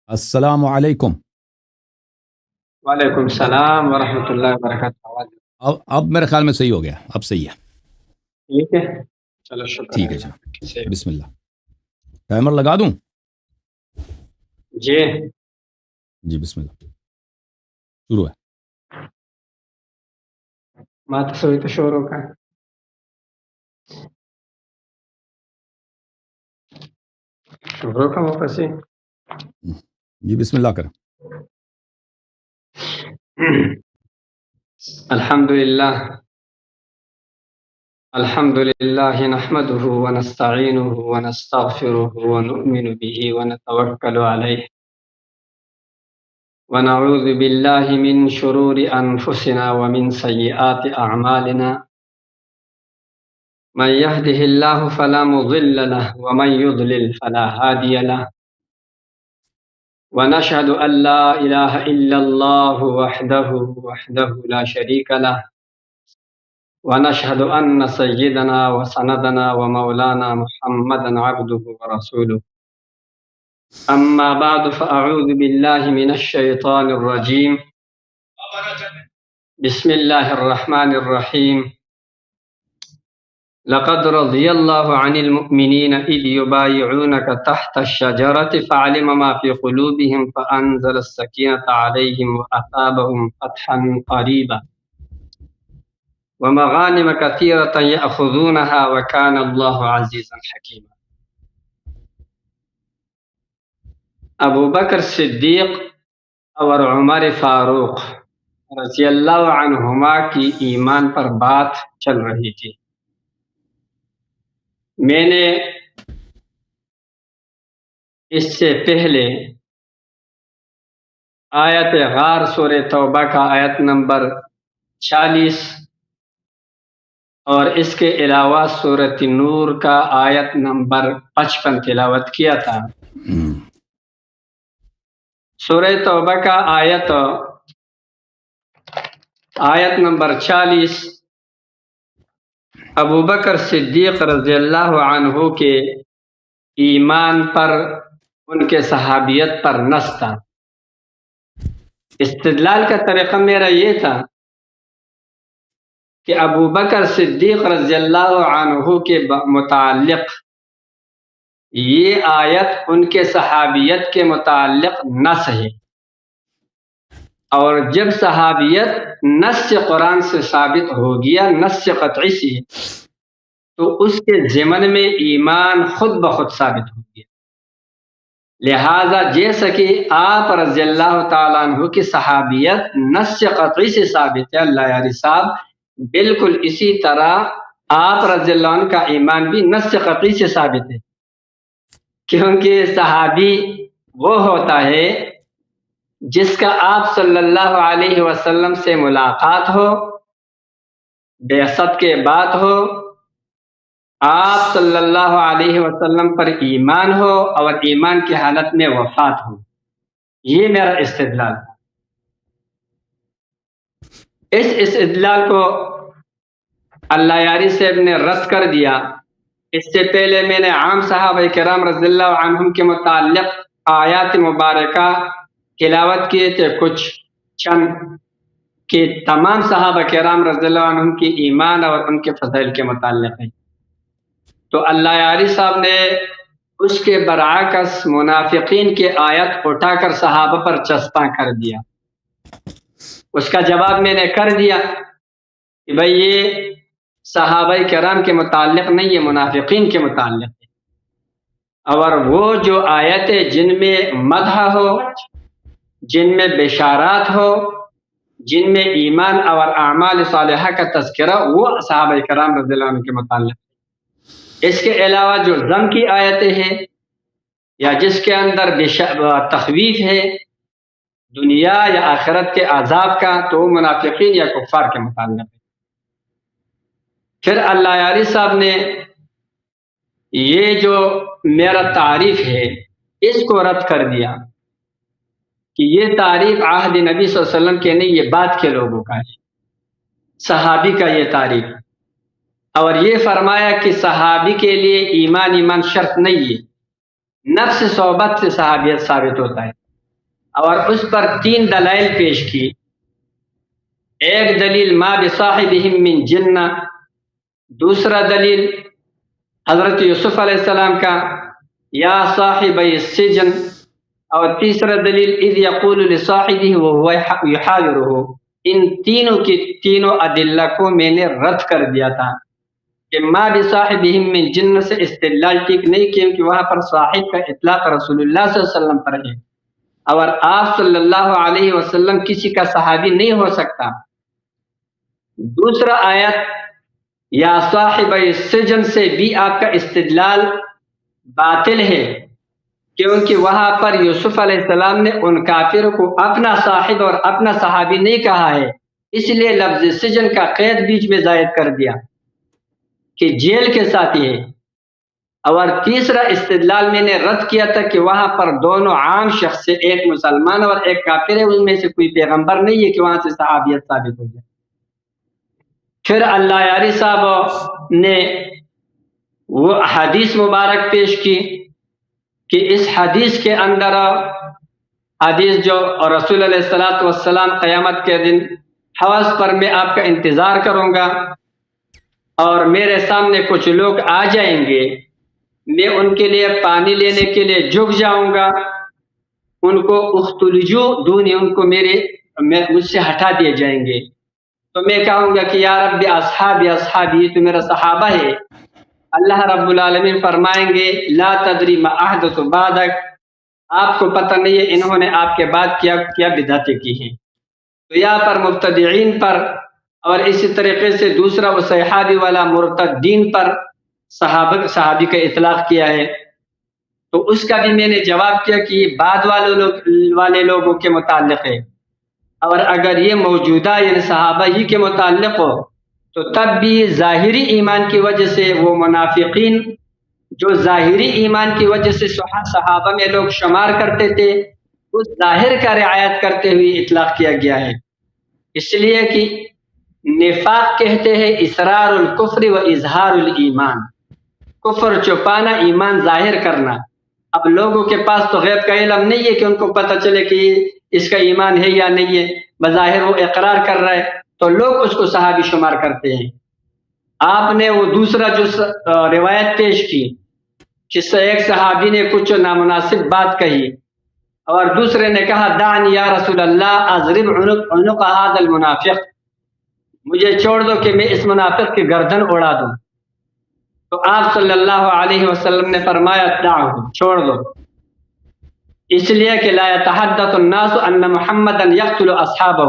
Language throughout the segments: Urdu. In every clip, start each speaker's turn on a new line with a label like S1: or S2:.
S1: السلام علیکم۔
S2: وعلیکم السلام ورحمۃ اللہ وبرکاتہ۔
S1: اب میرے خیال میں صحیح ہو گیا، اب صحیح ہے۔
S2: ٹھیک ہے، چلو شکر
S1: ٹھیک ہے
S2: اللہ
S1: جناب،
S2: سے۔
S1: بسم اللہ۔ ٹائمر لگا دوں؟
S2: جی
S1: جی بسم اللہ، شروع ہے۔
S2: مات سوئی تو شوروں کا شوروں کا واپسی۔
S1: جی بسم اللہ کریں۔
S2: الحمد للہ نحمده ونستعینه ونستغفره ونؤمن به ونتوکل علیہ ونعوذ باللہ من شرور انفسنا ومن سیئات اعمالنا، من يهده الله فلا مضل له ومن يضلل فلا هادي له، ونشهد أن لا إله إلا الله وحده لا شريك له، ونشهد أن سيدنا وسندنا ومولانا محمدا عبده ورسوله، أما بعد فأعوذ بالله من الشيطان الرجيم، بسم الله الرحمن الرحيم، لقد رضي الله عن المؤمنين إذ يبايعونك تحت الشجرة فعلم ما في قلوبهم فأنزل السكينة عليهم وأثابهم فتحا قريبا ومغانم كثيرة يأخذونها وكان الله عزيزا حكيما۔ ابو بکر صدیق اور عمر فاروق رضی اللہ عنہما کی ایمان پر بات چل رہی تھی۔ میں نے اس سے پہلے آیت غار سورہ توبہ کا آیت نمبر 40 اور اس کے علاوہ سورۃ نور کا آیت نمبر 55 تلاوت کیا تھا۔ سورہ توبہ کا آیت نمبر 40 ابو بکر صدیق رضی اللہ عنہ کے ایمان پر، ان کے صحابیت پر نص تھا۔ استدلال کا طریقہ میرا یہ تھا کہ ابو بکر صدیق رضی اللہ عنہ کے متعلق یہ آیت ان کے صحابیت کے متعلق نص ہے، اور جب صحابیت نص سے قرآن سے ثابت ہو گیا، نص قطعی سے، تو اس کے ضمن میں ایمان خود بخود ثابت ہو گیا۔ لہذا جیسا کہ آپ رضی اللہ تعالیٰ عنہ کی صحابیت نص قطعی سے ثابت ہے اللہ یاری صاحب، بالکل اسی طرح آپ رضی اللہ عنہ کا ایمان بھی نص قطعی سے ثابت ہے، کیونکہ صحابی وہ ہوتا ہے جس کا آپ صلی اللہ علیہ وسلم سے ملاقات ہو، بعثت کے بعد ہو، آپ صلی اللہ علیہ وسلم پر ایمان ہو اور ایمان کی حالت میں وفات ہو۔ یہ میرا استدلال تھا۔ اس استدلال کو اللہ یاری صاحب نے رد کر دیا۔ اس سے پہلے میں نے عام صحابہ کرام رضی اللہ عنہم کے متعلق آیات مبارکہ تلاوت کیے تھے، کچھ چند کہ تمام صحابہ کرام رضی اللہ عنہم کی ایمان اور ان کے فضائل کے متعلق ہے۔ تو اللہ یاری صاحب نے اس کے برعکس منافقین کی آیت اٹھا کر صحابہ پر چسپاں کر دیا۔ اس کا جواب میں نے کر دیا کہ بھئی یہ صحابہ کرام کے متعلق نہیں، یہ منافقین کے متعلق ہے، اور وہ جو آیتیں جن میں مدح ہو، جن میں بشارات ہو، جن میں ایمان اور اعمال صالحہ کا تذکرہ، وہ صحابہ کرام رضی اللہ عنہ کے متعلق۔ اس کے علاوہ جو ذم کی آیتیں ہیں یا جس کے اندر تخویف ہے دنیا یا آخرت کے عذاب کا، تو وہ منافقین یا کفار کے متعلق ہے۔ پھر اللہ یاری صاحب نے یہ جو میرا تعریف ہے اس کو رد کر دیا کہ یہ تعریف عہد نبی صلی اللہ علیہ وسلم کے نہیں، یہ بعد کے لوگوں کا ہے، صحابی کا یہ تعریف۔ اور یہ فرمایا کہ صحابی کے لیے ایمان شرط نہیں ہے، نفس صحبت سے صحابیت ثابت ہوتا ہے۔ اور اس پر 3 دلائل پیش کی. ایک دلیل ما بصاحبہم من جنہ، دوسرا دلیل حضرت یوسف علیہ السلام کا یا صاحبی السجن، اور تیسرا دلیل اذ یقول لصاحبہ وہو یحاورہ. ان تینوں کی تینوں ادلہ کو میں نے رد کر دیا تھا کہ ما بصاحبہم من جن سے استدلال ٹھیک نہیں، کیونکہ وہاں پر صاحب کا اطلاق رسول اللہ صلی اللہ علیہ وسلم پر ہے، اور آپ صلی اللہ علیہ وسلم کسی کا صحابی نہیں ہو سکتا. دوسرا آیت یا صاحب السجن سے بھی آپ کا استدلال باطل ہے، کیونکہ وہاں پر یوسف علیہ السلام نے ان کافروں کو اپنا صاحب اور اپنا صحابی نہیں کہا ہے، اس لیے لفظ سجن کا قید بیچ میں زائد کر دیا کہ جیل کے ساتھی ہے. اور تیسرا استدلال میں نے رد کیا تھا کہ وہاں پر دونوں عام شخص سے، ایک مسلمان اور ایک کافر ہے، ان میں سے کوئی پیغمبر نہیں ہے کہ وہاں سے صحابیت ثابت ہو جائے. پھر اللہ یاری صاحب نے وہ حدیث مبارک پیش کی کہ اس حدیث کے اندر حدیث جو رسول علیہ الصلوۃ والسلام قیامت کے دن حوض پر میں آپ کا انتظار کروں گا اور میرے سامنے کچھ لوگ آ جائیں گے، میں ان کے لیے پانی لینے کے لیے جھک جاؤں گا، ان کو اختلجو دونی، ان کو مجھ سے ہٹا دیے جائیں گے. تو میں کہوں گا کہ یا رب اصحابی اصحابی، تو میرا صحابہ ہے. اللہ رب العالمین فرمائیں گے لا تدری ما احدث بعدک، آپ کو پتہ نہیں ہے انہوں نے آپ کے بعد کیا بدعتیں کی ہیں. تو یہاں پر مبتدعین پر اور اسی طریقے سے دوسرا وہ صحابی والا مرتدین پر صحابی کا اطلاق کیا ہے. تو اس کا بھی میں نے جواب کیا کہ یہ بعد والے لوگوں کے متعلق ہے، اور اگر یہ موجودہ یعنی صحابہ ہی کے متعلق ہو تو تب بھی ظاہری ایمان کی وجہ سے وہ منافقین جو ظاہری ایمان کی وجہ سے صحابہ میں لوگ شمار کرتے تھے، اس ظاہر کا رعایت کرتے ہوئے اطلاق کیا گیا ہے. اس لیے کہ نفاق کہتے ہیں اسرار الکفر و اظہار الایمان، کفر چھپانا، ایمان ظاہر کرنا. اب لوگوں کے پاس تو غیب کا علم نہیں ہے کہ ان کو پتہ چلے کہ اس کا ایمان ہے یا نہیں ہے، بظاہر وہ اقرار کر رہا ہے تو لوگ اس کو صحابی شمار کرتے ہیں. آپ نے وہ دوسرا جو روایت پیش کی جس سے ایک صحابی نے کچھ نامناسب بات کہی اور دوسرے نے کہا دعنی یا رسول اللہ اضرب عنق هذا المنافق، مجھے چھوڑ دو کہ میں اس منافق کی گردن اڑا دوں. تو آپ صلی اللہ علیہ وسلم نے فرمایا دعو، چھوڑ دو، اس لیے کہ لا يتحدث الناس ان محمدا يقتل اصحابہ،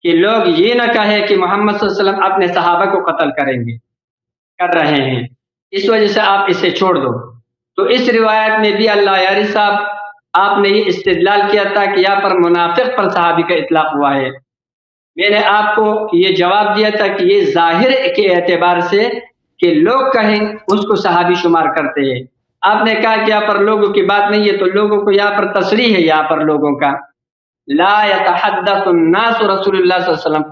S2: کہ لوگ یہ نہ کہے کہ محمد صلی اللہ علیہ وسلم اپنے صحابہ کو قتل کر رہے ہیں، اس وجہ سے آپ اسے چھوڑ دو. تو اس روایت میں بھی اللہ یاری صاحب آپ نے یہ استدلال کیا تھا کہ یہاں پر منافق پر صحابی کا اطلاق ہوا ہے. میں نے آپ کو یہ جواب دیا تھا کہ یہ ظاہر کے اعتبار سے کہ لوگ کہیں اس کو صحابی شمار کرتے ہیں. آپ نے کہا کہ یہاں پر لوگوں کی بات نہیں ہے، تو لوگوں کو یہاں پر تصریح ہے، یہاں پر لوگوں کا لا يتحدث الناس، رسول اللہ صلی اللہ علیہ وسلم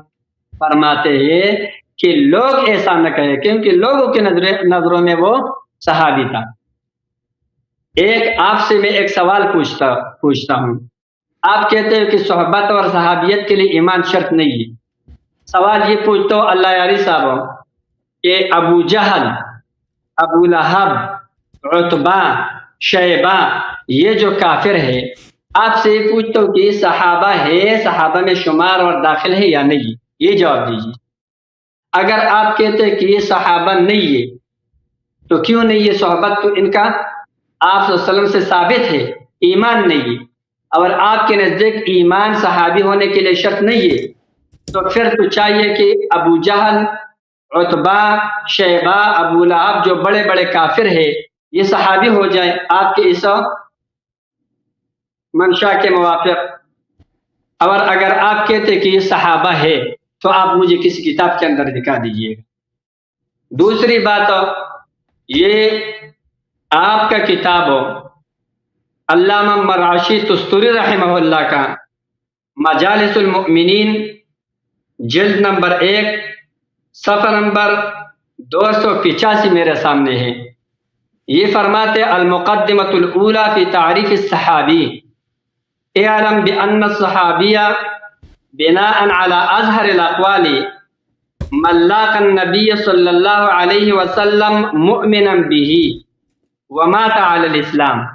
S2: فرماتے ہیں کہ لوگ ایسا نہ کہیں، کیونکہ لوگوں کے نظروں میں وہ صحابی تھا. آپ سے میں ایک سوال پوچھتا ہوں. آپ کہتے ہیں کہ صحبت اور صحابیت کے لیے ایمان شرط نہیں ہے. سوال یہ پوچھتا ہوں اللہ یاری صاحب کہ ابو جہل، ابو لہب، عتبہ، شیبہ، یہ جو کافر ہے، آپ سے یہ پوچھتا ہوں کہ یہ صحابہ ہے، صحابہ میں شمار اور داخل ہے یا نہیں؟ یہ جواب دیجیے. اگر آپ کہتے ہیں کہ یہ صحابہ نہیں ہے تو کیوں نہیں؟ یہ صحبت تو ان کا آپ صلی اللہ علیہ وسلم سے ثابت ہے، ایمان نہیں ہے، اور آپ کے نزدیک ایمان صحابی ہونے کے لیے شرط نہیں ہے، تو پھر تو چاہیے کہ ابو جہل، عتبہ، شیبہ، ابو لہب جو بڑے بڑے کافر ہیں یہ صحابی ہو جائے آپ کے اس منشا کے موافق. اور اگر آپ کہتے کہ یہ صحابہ ہے تو آپ مجھے کسی کتاب کے اندر دکھا دیجئے گا. دوسری بات، یہ آپ کا کتاب ہو علامہ مرعشی تستری رحمہ اللہ کا مجالس المؤمنین جلد نمبر 1 صفحہ نمبر 285 میرے سامنے ہے. یہ فرماتے المقدمۃ الاولی فی تعریف الصحابی، اعلم بأن الصحابية بناء على أظهر الأقوال من لاقى النبي صلى الله عليه وسلم مؤمنا به ومات على الإسلام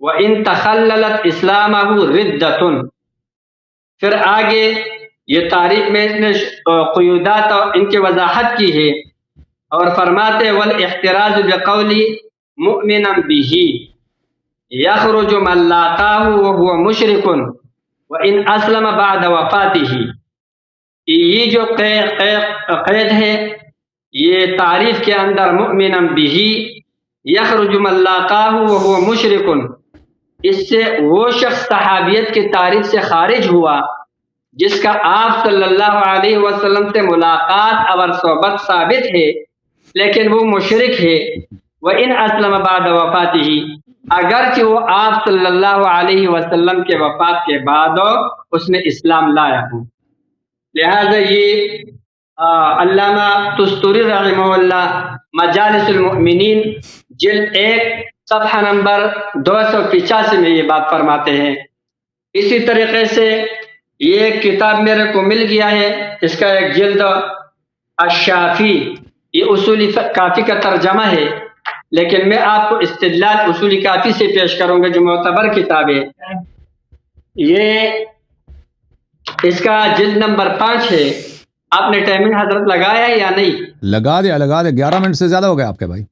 S2: وإن تخللت إسلامه ردة. پھر آگے یہ تاریخ میں اس نے قیودات اور ان کی وضاحت کی ہے اور فرماتے والاحتراز بقول مؤمنا به یخرج من لاقاه وهو مشرک وان اسلم بعد وفاته. یہ جو قید ہے یہ تعریف کے اندر مؤمنا به یخرج من لاقاه وهو مشرک، اس سے وہ شخص صحابیت کی تعریف سے خارج ہوا جس کا آپ صلی اللہ علیہ وسلم سے ملاقات اور صحبت ثابت ہے لیکن وہ مشرک ہے. وَإِنْ أَسْلَمَ بَعْدَ وَفَاتِهِ، اگرچہ وہ آپ صلی اللہ علیہ وسلم کے وفات کے بعد اس نے اسلام لایا ہو. لہذا یہ علامہ تستوری رحمہ اللہ مجالس المؤمنین جلد 1 صفحہ نمبر 285 میں یہ بات فرماتے ہیں. اسی طریقے سے یہ ایک کتاب میرے کو مل گیا ہے، اس کا ایک جلد الشافی، یہ اصولی کافی کا ترجمہ ہے، لیکن میں آپ کو استدلال اصولی کافی سے پیش کروں گا جو معتبر کتاب ہے. یہ اس کا جلد نمبر 5 ہے. آپ نے ٹائمنگ حضرت لگایا ہے یا نہیں؟
S1: لگا دیا 11 منٹ سے زیادہ ہو گئے آپ کے بھائی.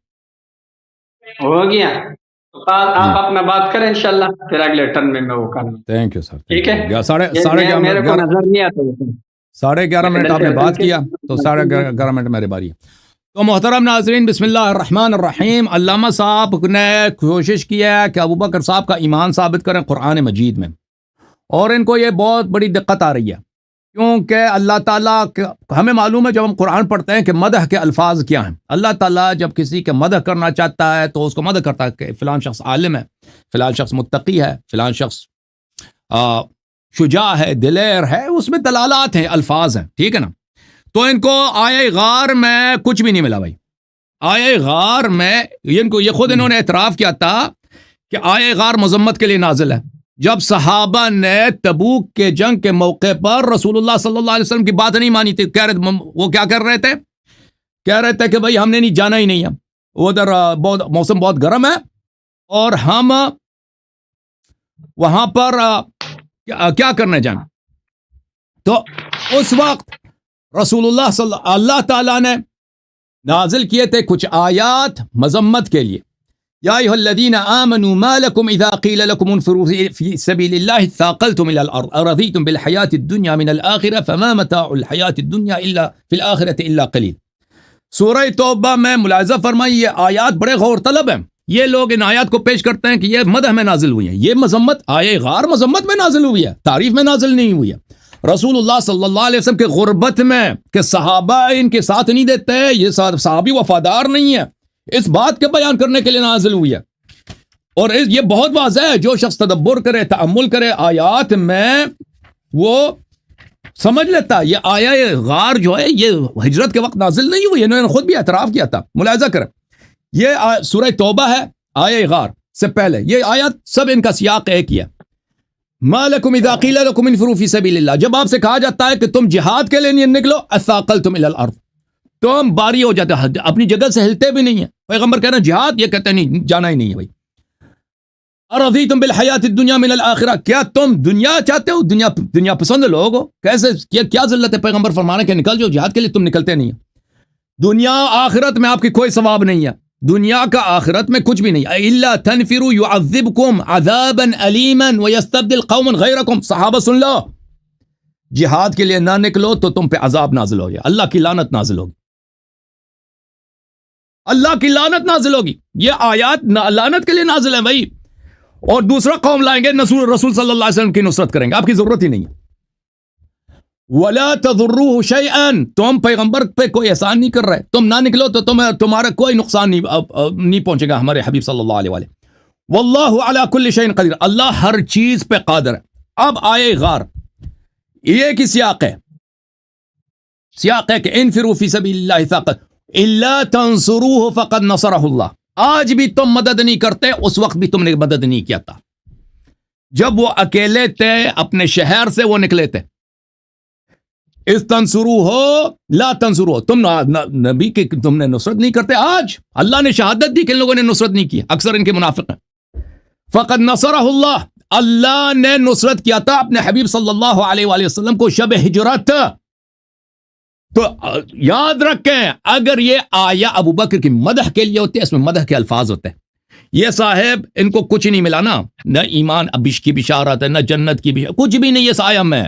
S2: ہو گیا تو آپ اپنا بات کریں انشاءاللہ، پھر اگلے ٹرن میں وہ کروں.
S1: تھینک یو سر.
S2: ٹھیک ہے،
S1: میرے
S2: کو نظر نہیں آتا.
S1: 11:30 منٹ آپ نے بات کیا تو 11:30 منٹ میری باری ہے. تو محترم ناظرین، بسم اللہ الرحمن الرحیم. علامہ صاحب نے کوشش کیا ہے کہ ابوبکر صاحب کا ایمان ثابت کریں قرآن مجید میں، اور ان کو یہ بہت بڑی دقت آ رہی ہے کیونکہ اللہ تعالیٰ ہمیں معلوم ہے جب ہم قرآن پڑھتے ہیں کہ مدح کے الفاظ کیا ہیں. اللہ تعالیٰ جب کسی کے مدح کرنا چاہتا ہے تو اس کو مدح کرتا ہے کہ فلان شخص عالم ہے، فلان شخص متقی ہے، فلان شخص شجاع ہے، دلیر ہے. اس میں دلالات ہیں، الفاظ ہیں، ٹھیک ہے نا. تو ان کو آیہ غار میں کچھ بھی نہیں ملا بھائی. آیہ غار میں ان کو یہ خود انہوں نے اعتراف کیا تھا کہ آیہ غار مذمت کے لیے نازل ہے. جب صحابہ نے تبوک کے جنگ کے موقع پر رسول اللہ صلی اللہ علیہ وسلم کی بات نہیں مانی تھی، کہہ رہے وہ کیا کر رہے تھے؟ کہہ رہے تھے کہ بھائی ہم نے نہیں جانا ہی نہیں ہے، ادھر موسم بہت گرم ہے اور ہم وہاں پر کیا کرنے جائیں. تو اس وقت رسول اللہ تعالیٰ نے نازل کیے تھے کچھ آیات مذمت کے لیے. یا ایھا الذین آمنوا ما لکم اذا قیل لکم انفروا فی سبیل اللہ اثاقلتم الى الارض ارضیتم بالحیاۃ الدنیا من الآخرہ فما متاع الحیاۃ الدنیا الا فی الآخرۃ الا قلیل. سورہ توبہ میں ملاحظہ فرمائی یہ آیات بڑے غور طلب ہیں. یہ لوگ ان آیات کو پیش کرتے ہیں کہ یہ مدح میں نازل ہوئی ہیں. یہ مذمت آیہ غار مذمت میں نازل ہوئی ہے، تعریف میں نازل نہیں ہوئی ہے. رسول اللہ صلی اللہ علیہ وسلم کے غربت میں کہ صحابہ ان کے ساتھ نہیں دیتے، یہ صحابی وفادار نہیں ہے، اس بات کے بیان کرنے کے لیے نازل ہوئی ہے. اور یہ بہت واضح ہے، جو شخص تدبر کرے، تأمل کرے آیات میں وہ سمجھ لیتا. یہ آیہ غار جو ہے یہ ہجرت کے وقت نازل نہیں ہوئی، انہوں نے خود بھی اعتراف کیا تھا. ملاحظہ کریں یہ سورہ توبہ ہے، آیہ غار سے پہلے یہ آیات سب ان کا سیاق ایک ہی ہے. ما لکم اذا قیل لکم انفروا فی سبیل اللہ، جب آپ سے کہا جاتا ہے کہ تم جہاد کے لیے نکلو، اثاقلتم الی الارض، تم باری ہو جاتے، اپنی جگہ سے ہلتے بھی نہیں ہیں. پیغمبر کہنا جہاد، یہ کہتے نہیں جانا ہی نہیں ہے بھائی. ارضیتم بالحیات الدنیا من الآخرہ، کیا تم دنیا چاہتے ہو، دنیا پسند لوگ ہو؟ کیسے کیا ذلت ہے پیغمبر فرمانے کے نکل جو جہاد کے لیے، تم نکلتے نہیں ہیں. دنیا آخرت میں آپ کی کوئی ثواب نہیں ہے، دنیا کا آخرت میں کچھ بھی نہیں. الا تنفروا يعذبكم عذابا الیما ويستبدل قوما غیرکم. صحابہ سن لو، جہاد کے لیے نہ نکلو تو تم پہ عذاب نازل ہوگی، اللہ کی لعنت نازل ہوگی، اللہ کی لعنت نازل ہوگی. یہ آیات لعنت کے لیے نازل ہیں بھائی. اور دوسرا قوم لائیں گے رسول صلی اللہ علیہ وسلم کی نصرت کریں گے، آپ کی ضرورت ہی نہیں ہے. ولا تضروه شيئا، تم پیغمبر پہ کوئی احسان نہیں کر رہے، تم نہ نکلو تو تمہارا کوئی نقصان نہیں پہنچے گا ہمارے حبیب صلی اللہ علیہ وآلہ. واللہ علی کل شیء قدیر، اللہ ہر چیز پہ قادر ہے. اب آیے غار یہ کی سیاق ہے کہ انفروا فی سبیل اللہ ثاقل الا تنصروه فقد نصرہ اللہ. آج بھی تم مدد نہیں کرتے، اس وقت بھی تم نے مدد نہیں کیا تھا. جب وہ اکیلے تھے اپنے شہر سے وہ نکلے تھے، اس تنصرو ہو لا تنصرو، تم نبی کی تم نے نصرت نہیں کرتے، آج اللہ نے شہادت دی کہ ان لوگوں نے نصرت نہیں کی، اکثر ان کے منافق ہیں۔ فقد نصرہ اللہ، اللہ نے نصرت کیا تھا اپنے حبیب صلی اللہ علیہ وآلہ وسلم کو شب ہجرت۔ تو یاد رکھیں اگر یہ آیا ابو بکر کی مدح کے لیے ہوتے، اس میں مدح کے الفاظ ہوتے ہیں، یہ صاحب ان کو کچھ نہیں ملا نا، نہ ایمان ابش کی بشارت ہے، نہ جنت کی بشارت، کچھ بھی نہیں اس آیا میں،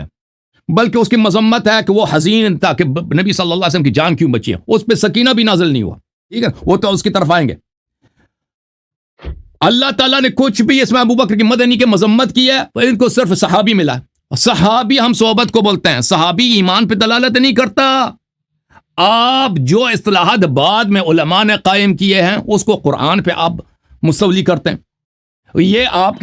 S1: بلکہ اس کی مذمت ہے کہ وہ حزین تھا کہ نبی صلی اللہ علیہ وسلم کی جان کیوں بچی ہے، اس پہ سکینہ بھی نازل نہیں ہوا، ٹھیک ہے، وہ تو اس کی طرف آئیں گے۔ اللہ تعالیٰ نے کچھ بھی اس میں ابو بکر کی مدد نہیں کہ مذمت کی ہے، ان کو صرف صحابی ملا ہے۔ صحابی ہم صحبت کو بولتے ہیں، صحابی ایمان پہ دلالت نہیں کرتا۔ آپ جو اصطلاحات بعد میں علماء نے قائم کیے ہیں اس کو قرآن پہ آپ مستولی کرتے ہیں، یہ آپ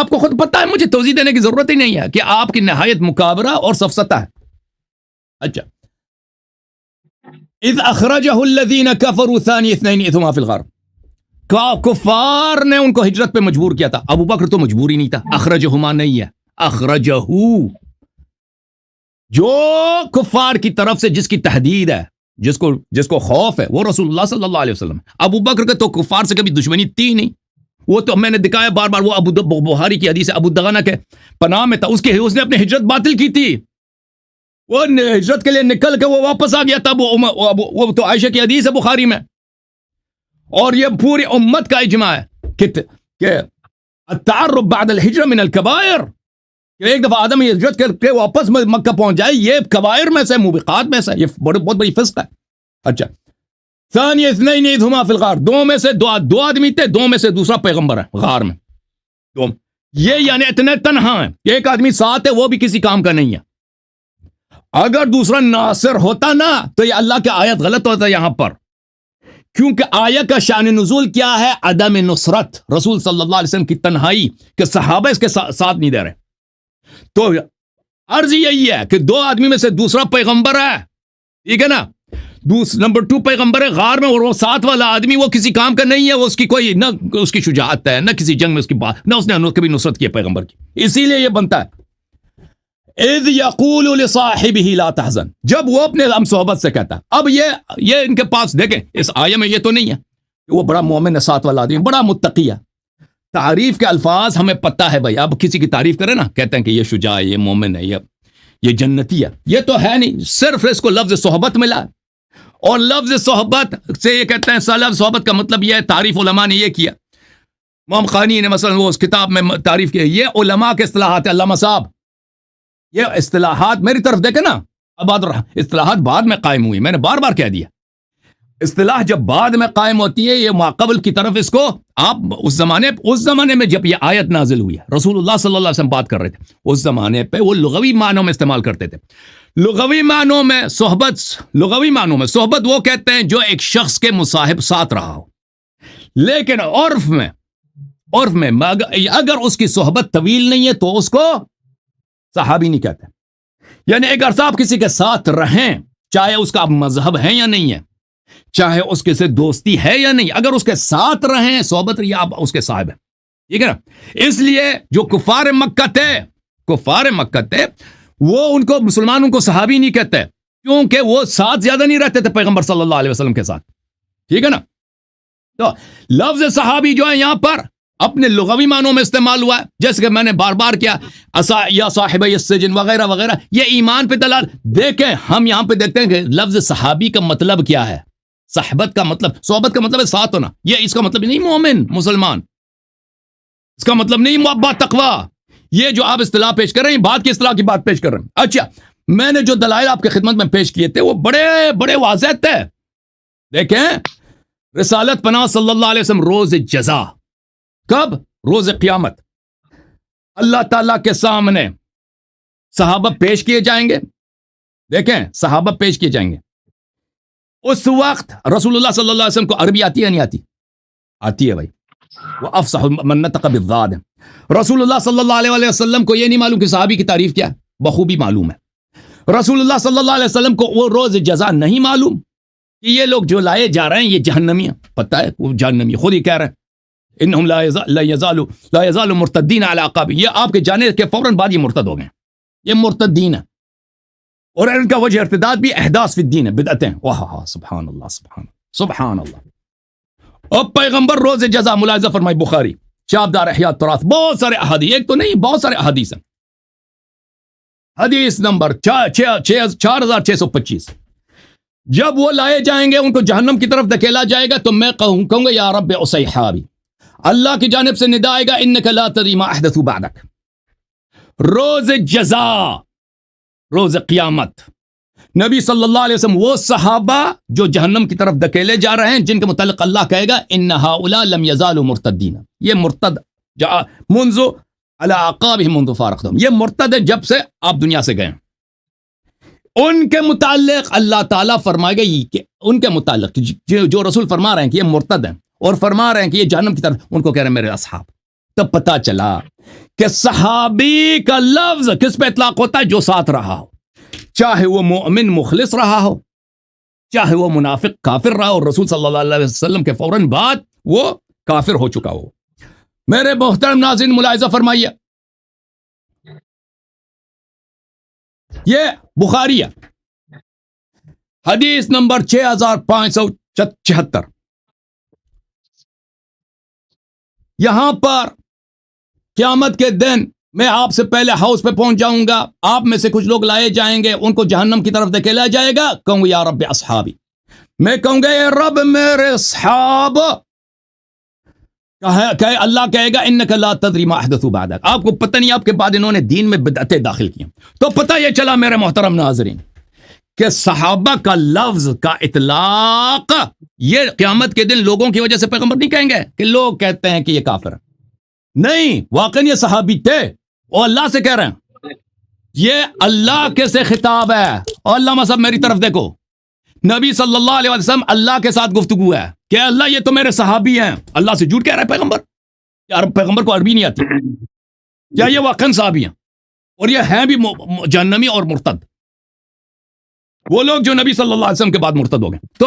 S1: کو خود پتہ ہے، مجھے توضیح دینے کی ضرورت ہی نہیں ہے کہ آپ کی نہایت مکابرہ اور سفسطہ ہے۔ اچھا، اذ اخرجہ الذین کفروا ثانی اثنین اذ ہما فی الغار، کفار نے ان کو ہجرت پہ مجبور کیا تھا، ابو بکر تو مجبور ہی نہیں تھا، اخرجہما نہیں ہے، اخرجہ، جو کفار کی طرف سے جس کی تحدید ہے، جس کو خوف ہے، وہ رسول اللہ صلی اللہ علیہ وسلم۔ ابو بکر کے تو کفار سے کبھی دشمنی تھی نہیں، وہ تو میں نے دکھایا بار بار، وہ بخاری کی حدیث ابو دغنہ کے پناہ میں تھا، اس نے اپنی ہجرت باطل کی تھی، وہ ہجرت کے لیے نکل کے وہ واپس آ گیا تھا، وہ تو عائشہ کی حدیث ہے بخاری میں، اور یہ پوری امت کا اجماع ہے کہ التعرب بعد الہجرہ من الکبائر، کہ ایک دفعہ آدم ہجرت کر کے واپس مکہ پہنچ جائے، یہ کبائر میں سے، موبقات میں سے، یہ بہت بڑی فسق ہے۔ اچھا، ثانی اثنین اذ ہما فی الغار، دو میں سے دو آدمی تھے، دو میں سے دوسرا پیغمبر ہے غار میں، دو، یہ یعنی اتنے تنہا ہیں، ایک آدمی ساتھ ہے وہ بھی کسی کام کا نہیں ہے۔ اگر دوسرا ناصر ہوتا نا تو یہ اللہ کی آیت غلط ہوتا ہے یہاں پر، کیونکہ آیت کا شان نزول کیا ہے؟ عدم نصرت، رسول صلی اللہ علیہ وسلم کی تنہائی، کہ صحابہ اس کے ساتھ نہیں دے رہے، تو عرض یہی ہے کہ دو آدمی میں سے دوسرا پیغمبر ہے، ٹھیک ہے نا، نمبر 2 پیغمبر ہے غار میں، اور وہ ساتھ والا آدمی وہ کسی کام کا نہیں ہے، وہ اس کی کوئی نہ اس کی شجاعت ہے، نہ کسی جنگ میں اس کی بات، نہ اس نے کبھی نصرت کی ہے پیغمبر کی، اسی لیے یہ بنتا ہے اذ یقول لصاحبہ لا تحزن، جب وہ اپنے ہم صحبت سے کہتا ہے۔ اب یہ ان کے پاس دیکھیں اس آیہ میں یہ تو نہیں ہے کہ وہ بڑا مومن ہے، ساتھ والا آدمی بڑا متقی ہے، تعریف کے الفاظ ہمیں پتہ ہے بھائی، اب کسی کی تعریف کرے نا، کہتے ہیں کہ یہ شجاع ہے، یہ مومن ہے، یہ جنتی ہے، یہ تو ہے نہیں، صرف اس کو لفظ صحبت ملا، اور لفظ صحبت سے یہ کہتے ہیں لفظ صحبت کا مطلب یہ ہے، تعریف علماء نے یہ کیا، امام خانی نے مثلا وہ اس کتاب میں تعریف کی، یہ علماء کے اصطلاحات ہیں، علامہ صاحب، یہ اصطلاحات میری طرف دیکھیں نا، اصطلاحات بعد میں قائم ہوئی، میں نے بار بار کہہ دیا، اصطلاح جب بعد میں قائم ہوتی ہے، یہ ماقبل کی طرف اس کو آپ اس زمانے میں جب یہ آیت نازل ہوئی ہے، رسول اللہ صلی اللہ علیہ وسلم بات کر رہے تھے، اس زمانے پہ وہ لغوی معنوں میں استعمال کرتے تھے، لغوی معنوں میں صحبت وہ کہتے ہیں جو ایک شخص کے مصاحب ساتھ رہا ہو، لیکن عرف میں اگر اس کی صحبت طویل نہیں ہے تو اس کو صحابی نہیں کہتے، یعنی ایک عرصہ آپ کسی کے ساتھ رہیں، چاہے اس کا مذہب ہے یا نہیں ہے، چاہے اس کے سے دوستی ہے یا نہیں، اگر اس کے ساتھ رہیں، صحبت رہی، آپ اس کے صاحب ہیں، ٹھیک ہے نا۔ اس لیے جو کفار مکہ تھے وہ ان کو مسلمانوں کو صحابی نہیں کہتے، کیونکہ وہ ساتھ زیادہ نہیں رہتے تھے پیغمبر صلی اللہ علیہ وسلم کے ساتھ، ٹھیک ہے نا۔ تو لفظ صحابی جو ہے یہاں پر اپنے لغوی معنوں میں استعمال ہوا ہے، جیسے کہ میں نے بار بار کیا، یا صاحب السجن وغیرہ وغیرہ، یہ ایمان پہ دلال۔ دیکھیں ہم یہاں پہ دیکھتے ہیں کہ لفظ صحابی کا مطلب کیا ہے، صحبت کا مطلب ہے ساتھ ہونا، یہ اس کا مطلب نہیں مومن مسلمان، اس کا مطلب نہیں محبت تقوی، یہ جو آپ اصطلاح پیش کر رہے ہیں بعد کی اصطلاح کی بات پیش کر رہے ہیں۔ اچھا، میں نے جو دلائل آپ کی خدمت میں پیش کیے تھے وہ بڑے بڑے واضح تھے، دیکھیں رسالت پناہ صلی اللہ علیہ وسلم روز جزا، کب؟ روز قیامت، اللہ تعالیٰ کے سامنے صحابہ پیش کیے جائیں گے، دیکھیں صحابہ پیش کیے جائیں گے، اس وقت رسول اللہ صلی اللہ علیہ وسلم کو عربی آتی ہے نہیں آتی؟ آتی ہے بھائی، وہ افصح من نطق بالضاد ہے۔ رسول اللہ صلی اللہ علیہ وسلم کو یہ نہیں معلوم کہ صحابی کی تعریف کیا ہے، بخوبی معلوم ہے۔ رسول اللہ صلی اللہ علیہ وسلم کو وہ روز جزا نہیں معلوم کہ یہ لوگ جو لائے جا رہے ہیں یہ جہنمی ہیں، پتہ ہے وہ جہنمی، خود ہی کہہ رہے ہیں انہم لا یزال مرتدین علی اعقابہم، یہ آپ کے جانے کے فوراً بعد یہ مرتد ہو گئے، یہ مرتدین ہیں، اور ان کا وجہ ارتداد بھی احداث فی الدین ہے، بدعتیں. واہ سبحان اللہ سبحان اللہ. اور پیغمبر روز جزا ملاحظہ فرمائی، بخاری شابدار احیاء تراث، بہت سارے احادیث، ایک تو نہیں بہت سارے احادیث ہیں. حدیث نمبر 4625، جب وہ لائے جائیں گے ان کو جہنم کی طرف دھکیلا جائے گا تو میں کہوں گا یا رب اصحابی، اللہ کی جانب سے ندا آئے گا انک لا تدری ما احدثوا بعدک. روز جزا، روز قیامت، نبی صلی اللہ علیہ وسلم وہ صحابہ جو جہنم کی طرف دھکیلے جا رہے ہیں جن کے متعلق اللہ کہے گا ان هؤلاء لم يزالوا مرتدین، یہ مرتد منذ علی اعقابہم منذ فارقتہم، یہ مرتد ہے جب سے آپ دنیا سے گئے. ان کے متعلق اللہ تعالیٰ فرمائے گا کہ ان کے متعلق جو رسول فرما رہے ہیں کہ یہ مرتد ہیں اور فرما رہے ہیں کہ یہ جہنم کی طرف، ان کو کہہ رہے ہیں میرے اصحاب. تب پتا چلا کہ صحابی کا لفظ کس پہ اطلاق ہوتا ہے؟ جو ساتھ رہا ہو، چاہے وہ مومن مخلص رہا ہو، چاہے وہ منافق کافر رہا ہو، رسول صلی اللہ علیہ وسلم کے فوراً بعد وہ کافر ہو چکا ہو. میرے محترم ناظرین ملاحظہ فرمائیے، یہ بخاری ہے، حدیث نمبر 6576. یہاں پر قیامت کے دن میں آپ سے پہلے ہاؤس پہ پہنچ جاؤں گا، آپ میں سے کچھ لوگ لائے جائیں گے، ان کو جہنم کی طرف دھکیلا جائے گا، کہوں یا رب اصحابی، میں کہوں گا اے رب میرے اصحاب. کہ اللہ کہے گا انک لا تدری ما احدثوا بعدک، آپ کو پتہ نہیں آپ کے بعد انہوں نے دین میں بدعتیں داخل کی. تو پتہ یہ چلا میرے محترم ناظرین کہ صحابہ کا لفظ کا اطلاق یہ قیامت کے دن لوگوں کی وجہ سے پیغمبر نہیں کہیں گے کہ لوگ کہتے ہیں کہ یہ کافر ہے، نہیں، واقعی یہ صحابی تھے اور اللہ سے کہہ رہے ہیں، یہ اللہ کے سے خطاب ہے. اور علامہ صاحب میری طرف دیکھو، نبی صلی اللہ علیہ وسلم اللہ کے ساتھ گفتگو ہے کہ اللہ یہ تو میرے صحابی ہیں، اللہ سے جھوٹ کہہ رہا ہے پیغمبر. یا پیغمبر کو عربی نہیں آتی، یا یہ واقعاً صحابی ہیں اور یہ ہیں بھی جہنمی اور مرتد، وہ لوگ جو نبی صلی اللہ علیہ وسلم کے بعد مرتد ہو گئے. تو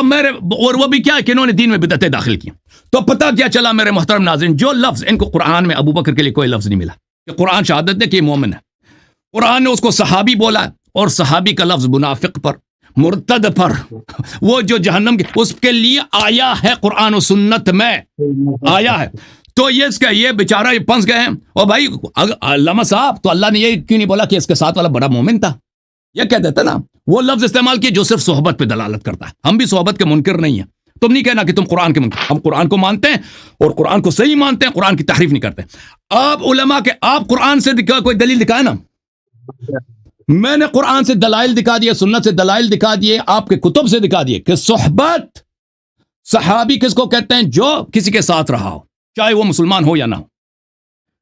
S1: اور وہ بھی کیا ہے کہ انہوں نے دین میں بدعتیں داخل کی. تو پتہ کیا چلا میرے محترم ناظرین، جو لفظ ان کو قرآن میں ابو بکر کے لیے کوئی لفظ نہیں ملا کہ قرآن شہادت دے کہ یہ مومن ہے، قرآن نے اس کو صحابی بولا، اور صحابی کا لفظ منافق پر، مرتد پر، وہ جو جہنم کی، اس کے لیے آیا ہے قرآن و سنت میں آیا ہے. تو یہ بیچارہ یہ پھنس گئے ہیں. اور بھائی علامہ صاحب، تو اللہ نے یہ کیوں نہیں بولا کہ اس کے ساتھ والا بڑا مومن تھا؟ یہ کہہ دیتا نا، وہ لفظ استعمال کیے جو صرف صحبت پہ دلالت کرتا ہے. ہم بھی صحبت کے منکر نہیں ہیں، تم نہیں کہنا کہ تم قرآن کے منکر، ہم قرآن کو مانتے ہیں اور قرآن کو صحیح مانتے ہیں، قرآن کی تحریف نہیں کرتے. آپ علماء کے، آپ قرآن سے کوئی دلیل دکھائے نا، میں نے قرآن سے دلائل دکھا دیے، سنت سے دلائل دکھا دیے، آپ کے کتب سے دکھا دیے کہ صحبت صحابی کس کو کہتے ہیں؟ جو کسی کے ساتھ رہا ہو، چاہے وہ مسلمان ہو یا نہ ہو.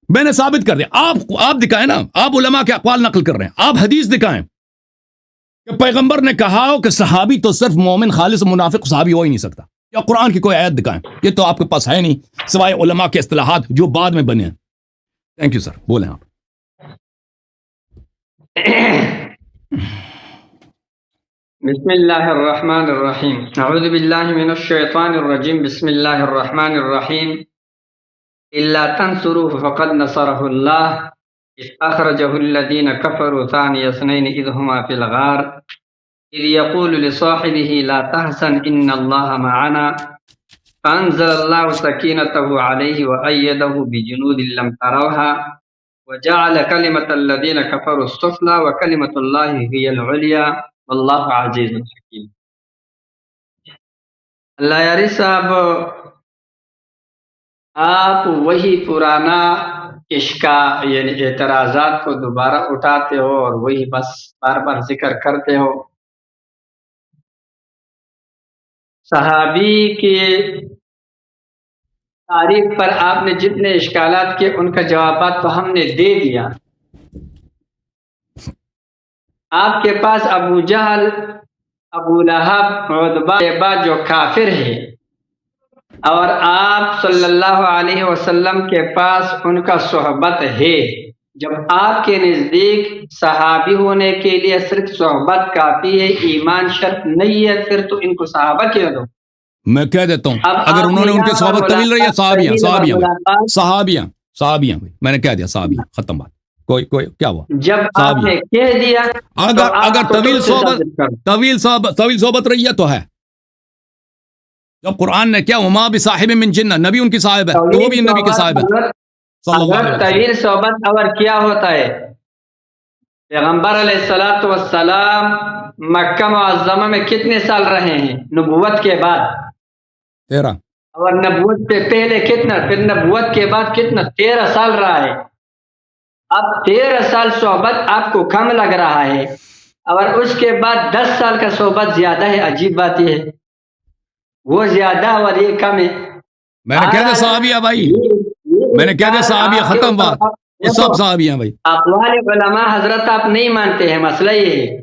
S1: میں نے ثابت کر دیا. آپ دکھائیں نا، آپ علماء کے اقوال نقل کر رہے ہیں، آپ حدیث دکھائیں کہ پیغمبر نے کہا ہو کہ صحابی تو صرف مومن خالص منافق صحابی ہو ہی نہیں سکتا، یا قرآن کی کوئی آیت دکھائیں. یہ تو آپ کے پاس ہے نہیں سوائے علماء کے اصطلاحات جو بعد میں بنے ہیں. تھینک یو سر، بولیں آپ.
S2: بسم اللہ الرحمن الرحیم. اعوذ باللہ من الشیطان الرجیم. بسم اللہ الرحمن الرحیم. الا تنصروه فقد نصره اللہ اذ اخرجه الذین کفروا ثانی اثنین اذ هما فی الغار اذ یقول لصاحبه لا تحزن ان اللہ معنا فانزل اللہ سکینته علیہ وأیده بجنود لم تروها وجعل كلمة الذين كفروا السفلى وكلمة الله هي العليا والله عزيز حكيم. اللہ یاری صاحب، آپ وہی پرانا اشکا یعنی اعتراضات کو دوبارہ اٹھاتے ہو اور وہی بس بار بار ذکر کرتے ہو. صحابی کی تعریف پر آپ نے جتنے اشکالات کیے ان کا جوابات تو ہم نے دے دیا. آپ کے پاس ابو جہل، ابو لہب، عتبہ جو کافر ہے، اور آپ صلی اللہ علیہ وسلم کے پاس ان کا صحبت ہے. جب آپ کے نزدیک صحابی ہونے کے لیے صرف صحبت کافی ہے، ایمان شرط نہیں ہے، پھر تو ان کو صحابہ کہہ دو.
S1: میں کہہ دیتا ہوں
S2: اب
S1: اگر انہوں نے ان کی صحبت طویل رہی ہے صحابیاں بھائی میں نے کہہ دیا صحابیاں ختم بات کوئی کیا ہوا
S2: جب آپ نے کہہ دیا
S1: اگر طویل صحبت رہی ہے تو ہے جب قرآن نے کیا وما بصاحب من جنہ نبی ان کی صاحب ہے تو وہ بھی نبی کی صاحب ہے صلی اللہ علیہ وسلم
S2: طویل صحبت اور کیا ہوتا ہے پیغمبر علیہ الصلوۃ والسلام مکہ معظمہ میں کتنے سال رہے ہیں نبوت کے بعد
S1: 13
S2: اور نبوت سے پہلے کتنا پھر نبوت کے بعد کتنا 13 سال رہا ہے اب 13 سال صحبت آپ کو کم لگ رہا ہے اور اس کے بعد 10 سال کا صحبت زیادہ ہے عجیب بات یہ ہے وہ زیادہ اور یہ کم ہے
S1: میں نے کہہ دیا صحابیہ بھائی میں نے کہہ دیا صحابیہ ختم بات وہ سب صحابیہ بھائی
S2: اقوال علماء حضرت آپ نہیں مانتے ہیں مسئلہ یہ ہے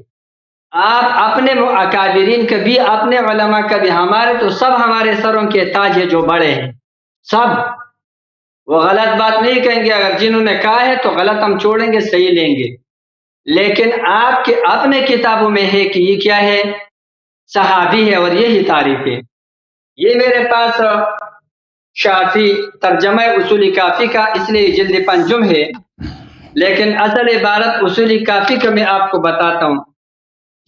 S2: آپ اپنے اکابرین کا بھی اپنے علماء کا بھی ہمارے تو سب ہمارے سروں کے تاج ہے جو بڑے ہیں سب وہ غلط بات نہیں کہیں گے اگر جنہوں نے کہا ہے تو غلط ہم چھوڑیں گے صحیح لیں گے لیکن آپ کے اپنے کتابوں میں ہے کہ یہ کیا ہے صحابی ہے اور یہی تعریف ہے یہ میرے پاس شافی ترجمہ اصول کافی کا اس لیے جلد پنجم ہے لیکن اصل عبارت اصول کافی کا میں آپ کو بتاتا ہوں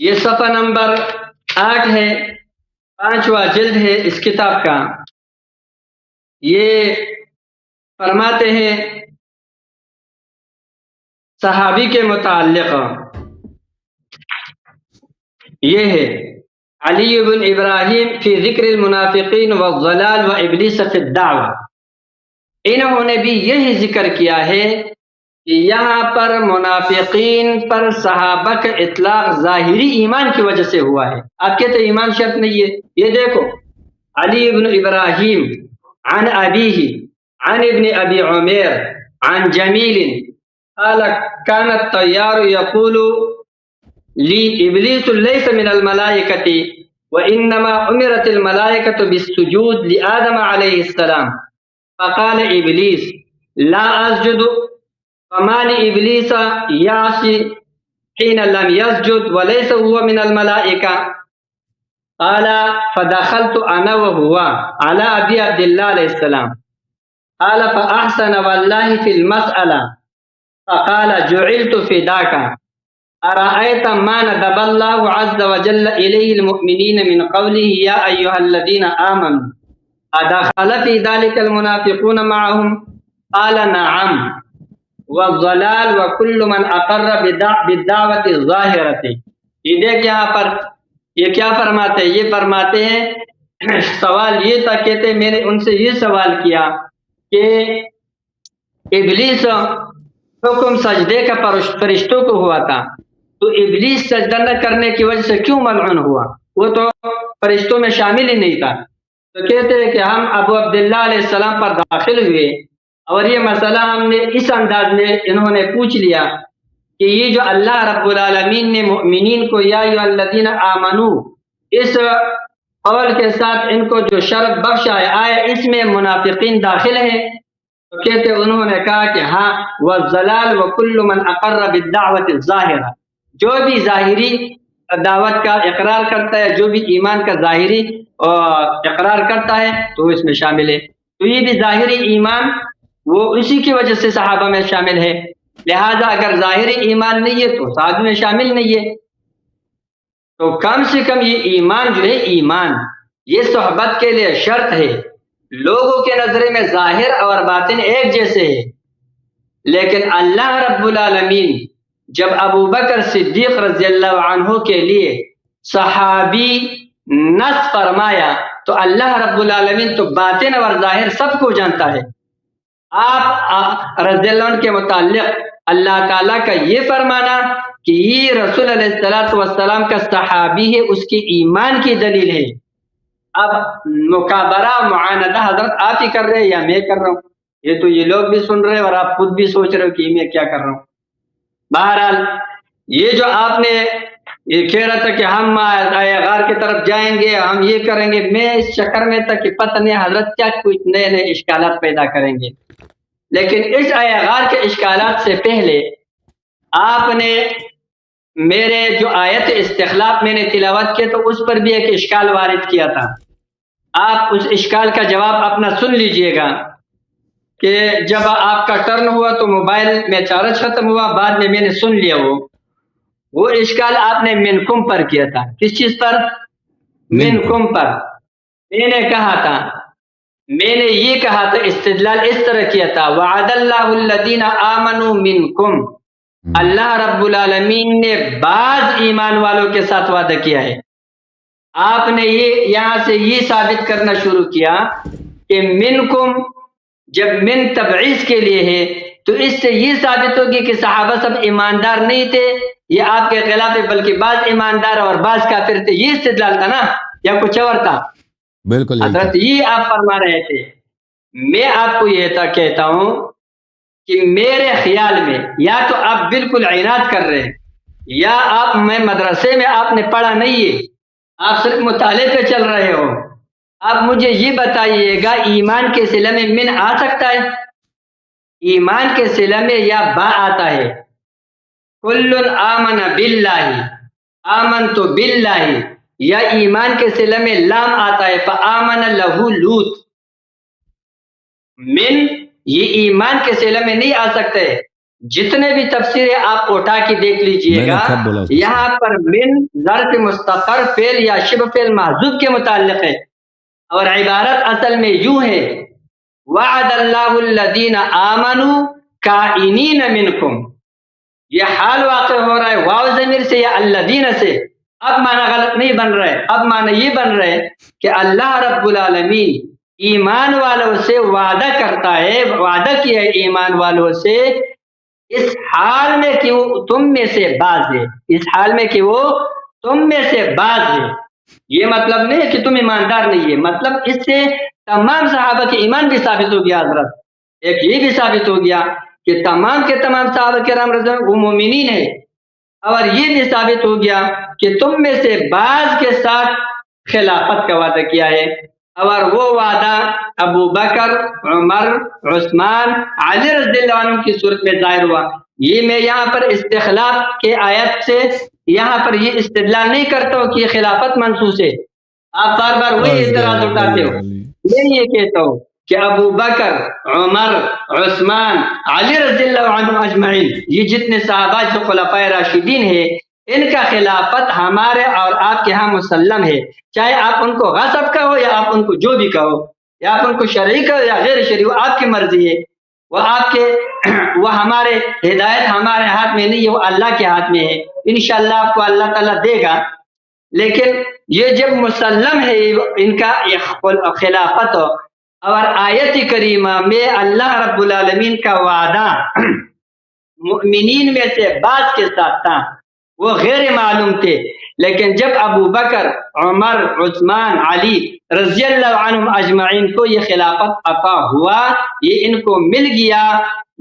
S2: یہ صفحہ نمبر 8 ہے 5واں جلد ہے اس کتاب کا یہ فرماتے ہیں صحابی کے متعلق یہ ہے علی بن ابراہیم فی ذکر المنافقین والضلال و ابلیس فی الدعوہ انہوں نے بھی یہی ذکر کیا ہے کہ یہاں پر منافقین پر صحابہ کا اطلاق ظاہری ایمان کی وجہ سے ہوا ہے آپ کہتے ہیں ایمان شرط نہیں ہے یہ دیکھو علی بن ابراہیم عن ابیہ عن ابن ابی عمیر عن جمیل قال كان الطيار يقول لي ابلیس ليس من الملائكة وانما امرت الملائكة بالسجود لآدم عليه السلام فقال ابلیس لا اسجد فما لابلیس يعصي حين لم يسجد وليس هو من الملائكة قال فدخلت انا وهو على ابي عبد الله عليه السلام قال فاحسن والله في المسألة فقال جعلت فداك أرأيت ما ندب الله عز وجل إليه المؤمنين من قوله يا أيها الذين آمنوا أدخل في ذلك المنافقون معهم قال نعم والضلال وكل من أقر بالدعوة الظاهرة یہ دیکھ یہاں پر یہ کیا فرماتے ہیں یہ فرماتے ہیں سوال یہ تھا کہتے میں نے ان سے یہ سوال کیا کہ ابلیس حکم سجدے کا فرشتوں کو ہوا تھا تو ابلیس سجدہ نہ کرنے کی وجہ سے کیوں ملعون ہوا وہ تو فرشتوں میں شامل ہی نہیں تھا تو کہتے ہیں کہ ہم ابو عبداللہ علیہ السلام پر داخل ہوئے اور یہ مسئلہ ہم نے اس انداز میں انہوں نے پوچھ لیا کہ یہ جو اللہ رب العالمین نے مؤمنین کو یا ایھا الذین آمنو اس قول کے ساتھ ان کو جو شرف بخشا ہے آیا اس میں منافقین داخل ہیں تو کہتے انہوں نے کہا کہ ہاں والضلال وکل من اقر بالدعوت الظاہرہ جو بھی ظاہری دعوت کا اقرار کرتا ہے جو بھی ایمان کا ظاہری اقرار کرتا ہے تو اس میں شامل ہے تو یہ بھی ظاہری ایمان وہ اسی کی وجہ سے صحابہ میں شامل ہے لہذا اگر ظاہری ایمان نہیں ہے تو صحابہ میں شامل نہیں ہے تو کم سے کم یہ ایمان جو ہے ایمان یہ صحبت کے لیے شرط ہے لوگوں کے نظر میں ظاہر اور باطن ایک جیسے ہے لیکن اللہ رب العالمین جب ابو بکر صدیق رضی اللہ عنہ کے لیے صحابی نص فرمایا تو اللہ رب العالمین تو باطن اور ظاہر سب کو جانتا ہے آپ رضی اللہ عنہ کے متعلق اللہ تعالیٰ کا یہ فرمانا کہ یہ رسول علیہ السلام کا صحابی ہے اس کی ایمان کی دلیل ہے اب مکابرہ معاندہ حضرت آپ ہی کر رہے ہیں یا میں کر رہا ہوں یہ تو یہ لوگ بھی سن رہے ہیں اور آپ خود بھی سوچ رہے ہو کہ میں کیا کر رہا ہوں بہرحال یہ جو آپ نے یہ کہہ رہا تھا کہ ہم غار کی طرف جائیں گے ہم یہ کریں گے میں اس چکر میں تھا کہ پتہ نہیں حضرت کیا کچھ نئے نئے اشکالات پیدا کریں گے لیکن اس غار کے اشکالات سے پہلے آپ نے میرے جو آیت استخلاف میں نے تلاوت کی تو اس پر بھی ایک اشکال وارد کیا تھا آپ اس اشکال کا جواب اپنا سن لیجئے گا کہ جب آپ کا ٹرن ہوا تو موبائل میں چارج ختم ہوا، بعد میں نے سن لیا وہ اشکال آپ نے منکم پر کیا تھا. کس چیز پر؟ منکم پر. میں نے کہا تھا، میں نے یہ کہا تھا، استدلال اس طرح کیا تھا، وعد اللہ الذین آمنوا منکم، اللہ رب العالمین نے بعض ایمان والوں کے ساتھ وعدہ کیا ہے. آپ نے یہاں سے یہ ثابت کرنا شروع کیا کہ منکم جب من تبعیض کے لیے ہے تو اس سے یہ ثابت ہوگی کہ صحابہ سب ایماندار نہیں تھے، یہ آپ کے خلاف ہے، بلکہ بعض ایماندار اور بعض کافر تھے. یہ استدلال تھا نا یا کچھ اور تھا؟
S1: بالکل
S2: حضرت یہ آپ فرما رہے تھے. میں آپ کو یہ کہتا ہوں کہ میرے خیال میں یا تو آپ بالکل عناد کر رہے ہیں، یا آپ میں مدرسے میں آپ نے پڑھا نہیں ہے، آپ صرف مطالعے پہ چل رہے ہو. آپ مجھے یہ بتائیے گا ایمان کے صلہ میں من آ سکتا ہے؟ ایمان کے صلہ میں یا با آتا ہے. کل آمن باللہ، آمنت باللہ، یا ایمان کے صلہ میں لام آتا ہے فآمن لہ لوط. من یہ ایمان کے صلہ میں نہیں آ سکتے. جتنے بھی تفسیریں آپ اٹھا کے دیکھ لیجئے گا، یہاں پر من ظرف مستقر فعل یا شبہ فعل محذوف کے متعلق ہے، اور عبارت اصل میں یوں ہے، وعد اللہ الذین آمنوا کائنین منکم. یہ حال واقع ہو رہا ہے واو ضمیر سے یا الذین سے. اب معنی غلط نہیں بن رہا ہے، اب معنی یہ بن رہا ہے کہ اللہ رب العالمین ایمان والوں سے وعدہ کرتا ہے، وعدہ کیا ہے ایمان والوں سے اس حال میں کہ وہ تم میں سے بعض ہے، اس حال میں کہ وہ تم میں سے بعض ہے. یہ مطلب نہیں ہے کہ تم ایماندار نہیں ہے، مطلب اس سے تمام صحابہ کے ایمان بھی ثابت ہو گیا. حضرت ایک یہ بھی ثابت ہو گیا کہ تمام کے تمام صحابہ کرام رضی اللہ عنہم وہ مومنین ہیں، اور یہ بھی ثابت ہو گیا کہ تم میں سے بعض کے ساتھ خلافت کا وعدہ کیا ہے، اور وہ وعدہ ابو بکر، عمر، عثمان، علی رضی اللہ عنہ کی صورت میں ظاہر ہوا. یہ میں یہاں پر استخلاف کے آیت سے یہاں پر یہ استدلال نہیں کرتا ہوں کہ یہ خلافت منصوص ہے. آپ بار بار وہی اعتراض اٹھاتے ہو. میں یہ کہتا ہوں کہ ابو بکر، عمر، عثمان، علی رضی اللہ عنہ اجمعین، یہ جتنے صحابہ جو خلفائے راشدین ہیں، ان کا خلافت ہمارے اور آپ کے ہاں مسلم ہے. چاہے آپ ان کو غصب کہو یا آپ ان کو جو بھی کہو، یا آپ ان کو شرعی کہو یا غیر شرعی، وہ آپ کی مرضی ہے. وہ ہمارے ہدایت ہمارے ہاتھ میں نہیں ہے، وہ اللہ کے ہاتھ میں ہے. انشاءاللہ آپ کو اللہ تعالیٰ دے گا. لیکن یہ جب مسلم ہے ان کا خلافت، اور آیت کریمہ میں اللہ رب العالمین کا وعدہ مؤمنین میں سے بعض کے ساتھ تھا، وہ غیر معلوم تھے. لیکن جب ابو بکر، عمر، عثمان، علی رضی اللہ عنہم اجمعین کو یہ خلافت عطا ہوا، یہ ان کو مل گیا،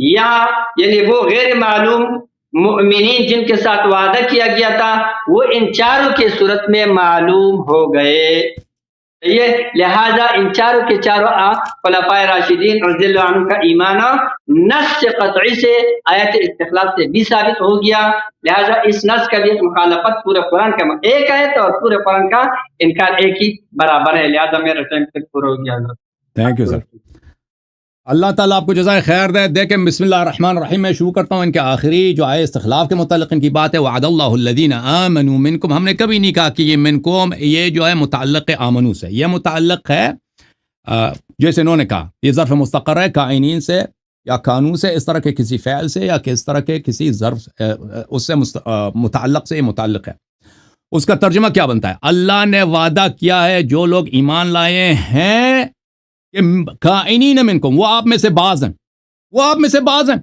S2: یا یعنی وہ غیر معلوم مؤمنین جن کے ساتھ وعدہ کیا گیا تھا وہ ان چاروں کی صورت میں معلوم ہو گئے. یہ لہذا ان چاروں کے چاروں خلفائے راشدین رضی اللہ عنہ کا ایمان نص قطعی سے آیت استخلاف سے بھی ثابت ہو گیا. لہذا اس نص کا بھی مخالفت پورے قرآن کا ایک آیت اور پورے قرآن کا انکار ایک ہی برابر ہے. لہذا میرا ٹائم تک پورا ہو گیا.
S1: تھینک یو سر. اللہ تعالیٰ آپ کو جزائے خیر دے. دیکھیں بسم اللہ الرحمن الرحیم میں شروع کرتا ہوں. ان کے آخری جو آئے استخلاف کے متعلق ان کی بات ہے وعد اللہ الذین آمنوا منکم. ہم نے کبھی نہیں کہا کہ یہ منکم یہ جو ہے متعلق آمنو سے، یہ متعلق ہے جیسے انہوں نے کہا یہ ظرف مستقر ہے کائنین سے یا کانو سے، اس طرح کے کسی فعل سے یا کس طرح کے کسی ظرف اس سے متعلق سے یہ متعلق ہے. اس کا ترجمہ کیا بنتا ہے؟ اللہ نے وعدہ کیا ہے جو لوگ ایمان لائے ہیں کہ کائنین منکم، وہ آپ میں سے بعض ہیں، وہ آپ میں سے بعض ہیں،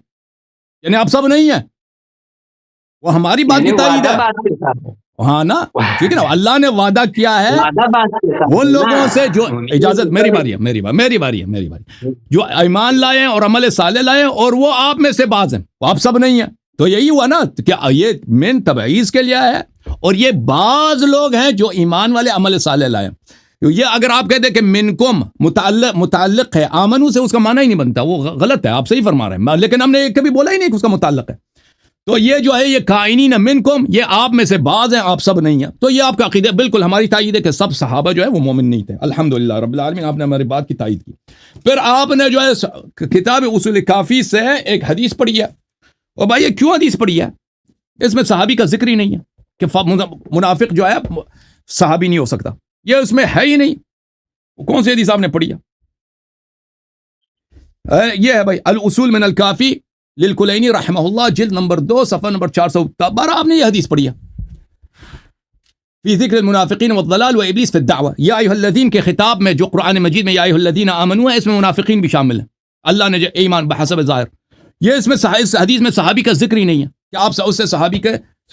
S1: یعنی آپ سب نہیں ہیں. وہ ہماری بات کی تائید ہے. ہاں نا، ٹھیک ہے نا. اللہ نے وعدہ کیا ہے ان لوگوں سے جو اجازت میری باری ہے جو ایمان لائے ہیں اور عمل صالح لائے ہیں اور وہ آپ میں سے بعض ہیں، وہ آپ سب نہیں ہیں. تو یہی ہوا نا کہ یہ من تبعیض کے لیے ہے، اور یہ بعض لوگ ہیں جو ایمان والے عمل صالح لائے. یہ اگر آپ کہتے کہ منکم متعلق ہے آمنو سے، اس کا معنی ہی نہیں بنتا، وہ غلط ہے. آپ صحیح فرما رہے ہیں، لیکن ہم نے کبھی بولا ہی نہیں کہ اس کا متعلق ہے. تو یہ جو ہے یہ کائنین منکم، یہ آپ میں سے بعض ہیں، آپ سب نہیں ہیں. تو یہ آپ کا عقیدہ بالکل ہماری تائید ہے کہ سب صحابہ جو ہے وہ مومن نہیں تھے. الحمدللہ رب العالمین، آپ نے ہماری بات کی تائید کی. پھر آپ نے جو ہے کتاب اصول کافی سے ایک حدیث پڑھی ہے. اور بھائی یہ کیوں حدیث پڑھی ہے؟ اس میں صحابی کا ذکر ہی نہیں ہے کہ منافق جو ہے صحابی نہیں ہو سکتا، یہ اس میں ہے ہی نہیں. کون سی حدیث آپ نے پڑھی ہے؟ یہ ہے بھائی الاصول من الکافی للکلینی رحمہ اللہ، جلد نمبر 2 صفحہ نمبر 412. آپ نے یہ حدیث پڑھی ہے فی ذکر المنافقین والضلال وابلیس فی الدعوہ. یا ایھا الذین کے خطاب میں جو قرآن مجید میں یا ایھا الذین آمنوا ہے، اس میں منافقین بھی شامل ہیں. اللہ نے جو ایمان بحسب ظاہر، یہ اس میں اس حدیث میں صحابی کا ذکر ہی نہیں ہے کہ آپ اس سے صحابی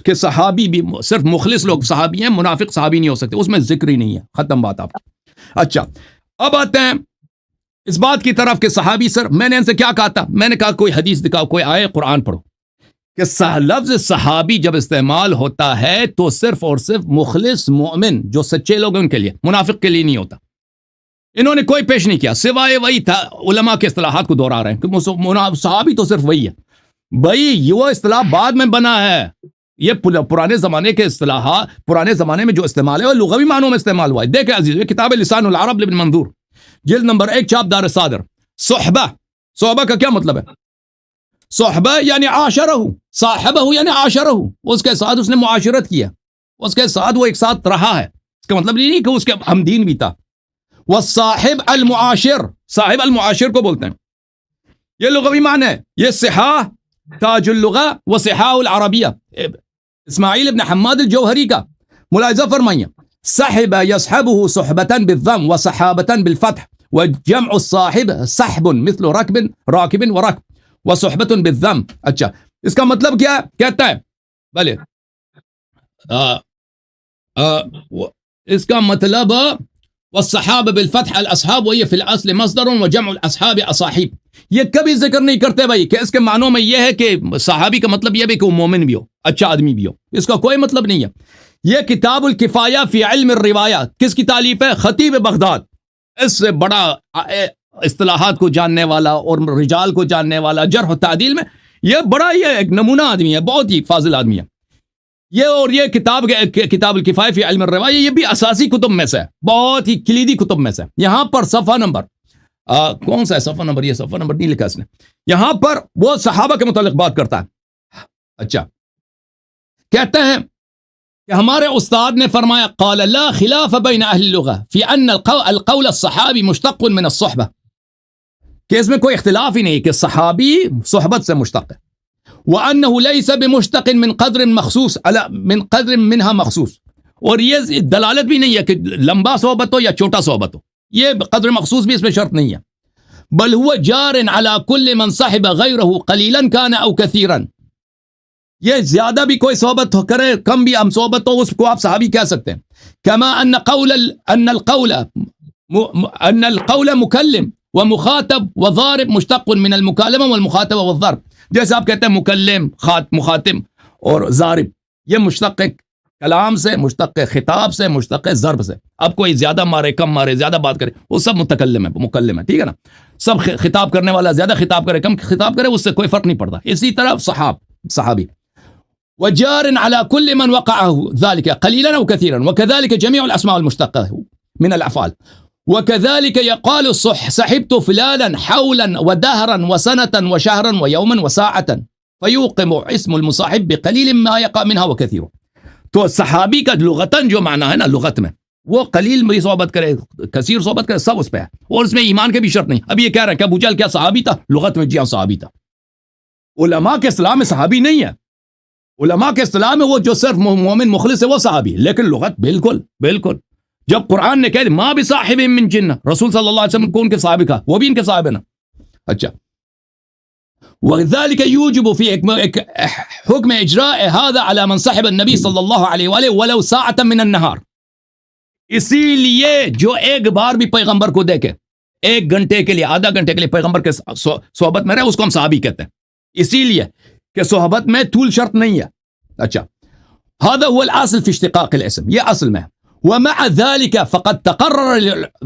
S1: کہ صحابی بھی صرف مخلص لوگ صحابی ہیں، منافق صحابی نہیں ہو سکتے. اس میں ذکر ہی نہیں ہے. ختم بات آپ. اچھا اب آتے ہیں اس بات کی طرف کہ صحابی سر، میں نے ان سے کیا کہا تھا؟ میں نے کہا کوئی حدیث دکھاؤ، کوئی آئے قرآن پڑھو کہ لفظ صحابی جب استعمال ہوتا ہے تو صرف اور صرف مخلص مومن جو سچے لوگ ہیں ان کے لیے، منافق کے لیے نہیں ہوتا. انہوں نے کوئی پیش نہیں کیا سوائے وہی تھا. علماء کے اصطلاحات کو دہرا رہے ہیں کہ صحابی تو صرف وہی ہے. بھائی وہ اصطلاح بعد میں بنا ہے، یہ پرانے زمانے کے اصطلاحات، پرانے زمانے میں جو استعمال ہے وہ لغوی معنوں میں استعمال ہوا ہے. دیکھیں عزیز، یہ کتاب لسان العرب لابن منظور، جلد نمبر 1 چاپ دار صادر. صحبہ، صحبہ کا کیا مطلب ہے؟ صحبہ یعنی عاشرہ، صاحبہ یعنی عاشرہ، اس کے ساتھ اس نے معاشرت کیا، اس کے ساتھ وہ ایک ساتھ رہا ہے. اس کا مطلب یہ نہیں کہ اس کے ہمدین بھی تھا. والصاحب المعاشر، صاحب المعاشر کو بولتے ہیں. یہ لغوی معنی ہے. یہ صحاح تاج اللغہ و صحاح العربیہ اسماعیل ابن حماد الجوہری کا. ملاحظہ فرمائیے، صحب يصحبه صحبة بالضم وصحابة بالفتح، وجمع الصاحب صحب مثل راكب وركب وصحبة بالضم. اچھا اس کا مطلب کیا کہتا ہے؟ بھلے اس کا مطلب والصحاب بالفتح الاصحاب، وهي في الاصل مصدر وجمع الاصحاب اصاحب. یہ کبھی ذکر نہیں کرتے بھائی کہ اس کے معنوں میں یہ ہے کہ صحابی کا مطلب یہ بھی کہ وہ مومن بھی ہو، اچھا آدمی بھی ہو. اس کا کوئی مطلب نہیں ہے. یہ کتاب الکفایہ فی علم الروایہ کس کی تالیف ہے؟ خطیب بغداد. اس سے بڑا اصطلاحات کو جاننے والا اور رجال کو جاننے والا، جرح و تعدیل میں یہ بڑا یہ ایک نمونہ آدمی ہے، بہت ہی فاضل آدمی ہے یہ. اور یہ کتاب الکفایہ فی علم الروایہ یہ بھی اساسی کتب میں سے ہے، بہت ہی کلیدی کتب میں سے. یہاں پر صفحہ نمبر کون سا ہے؟ صفحہ نمبر، یہ صفحہ نمبر نہیں لکھا اس نے. یہاں پر وہ صحابہ کے متعلق بات کرتا ہے. اچھا کہتے ہیں کہ ہمارے استاد نے فرمایا قال لا خلاف بین اہل اللغہ فی ان القول الصحابی مشتق من الصحبہ، کہ اس میں کوئی اختلاف ہی نہیں کہ صحابی صحبت سے مشتق ہے. وانه ليس بمشتق من قدر مخصوص من قدر منها مخصوص، اور یہ دلالت بھی نہیں ہے کہ لمبا صحبت ہو یا چھوٹا صحبت ہو، یہ قدر مخصوص بھی اس میں شرط نہیں ہے. بل هو جار على كل من صحب غيره قليلا كان او كثيرا، یہ زیادہ بھی کوئی صحبت کرے کم بھی ہم صحبت ہو اس کو آپ صحابی کہہ سکتے ہیں. كما ان القول مكلم ومخاطب وضارب مشتق من المكالمه والمخاطبه والضرب. جیسے آپ کہتے ہیں مکلم، مخاطب اور ضارب، یہ مشتق کلام سے، مشتق خطاب سے، مشتق ضرب سے. اب کوئی زیادہ مارے کم مارے زیادہ بات کرے وہ سب متکلم ہے، مکلم ہے، ٹھیک ہے نا. سب خطاب کرنے والا زیادہ خطاب کرے کم خطاب کرے اس سے کوئی فرق نہیں پڑتا. اسی طرح صحابی وجار على كل من وقعه ذلك قليلا او كثيرا، وكذلك جميع الاسماء المشتقه من الافعال. وكذلك يقال صحبت فلانا حولا ودهرا وسنة وشهرا ويوما وساعة، فيوقم اسم المصاحب بقليل ما يقع منها وكثير. تو صحابی کا لغتاً جو معنی ہے نا لغت میں، وہ قلیل بھی صحبت کرے کثیر صحبت کرے سب اس پہ ہے، اور اس میں ایمان کے بھی شرط نہیں. اب یہ کہہ رہے ہیں کہ ابو جہل کیا صحابی تھا؟ لغت میں جی ہاں صحابی تھا. علماء کے اصطلاح میں صحابی نہیں ہے، علماء کے اصطلاح میں وہ جو صرف مومن مخلص ہے وہ صحابی، لیکن لغت بالکل جب قرآن نے کہہ ماں بصاحب من جنہ، رسول صلی اللہ علیہ وسلم کو ان کے صحابی کا، وہ بھی ان کے صحابہ نا. اچھا وذلك يوجب في حكم اجراء هذا على من صاحب النبي صلی اللہ علیہ وآلہ ولو ساعة من النهار. اسی لیے جو ایک بار بھی پیغمبر کو دیکھے، ایک گھنٹے کے لیے آدھا گھنٹے کے لیے پیغمبر کے صحبت میں رہے، اس کو ہم صحابی کہتے ہیں. اسی لیے کہ صحبت میں طول شرط نہیں ہے. اچھا هذا هو الاصل في اشتقاق الاسم، یہ اصل میں. ومع ذلك فقد تقرر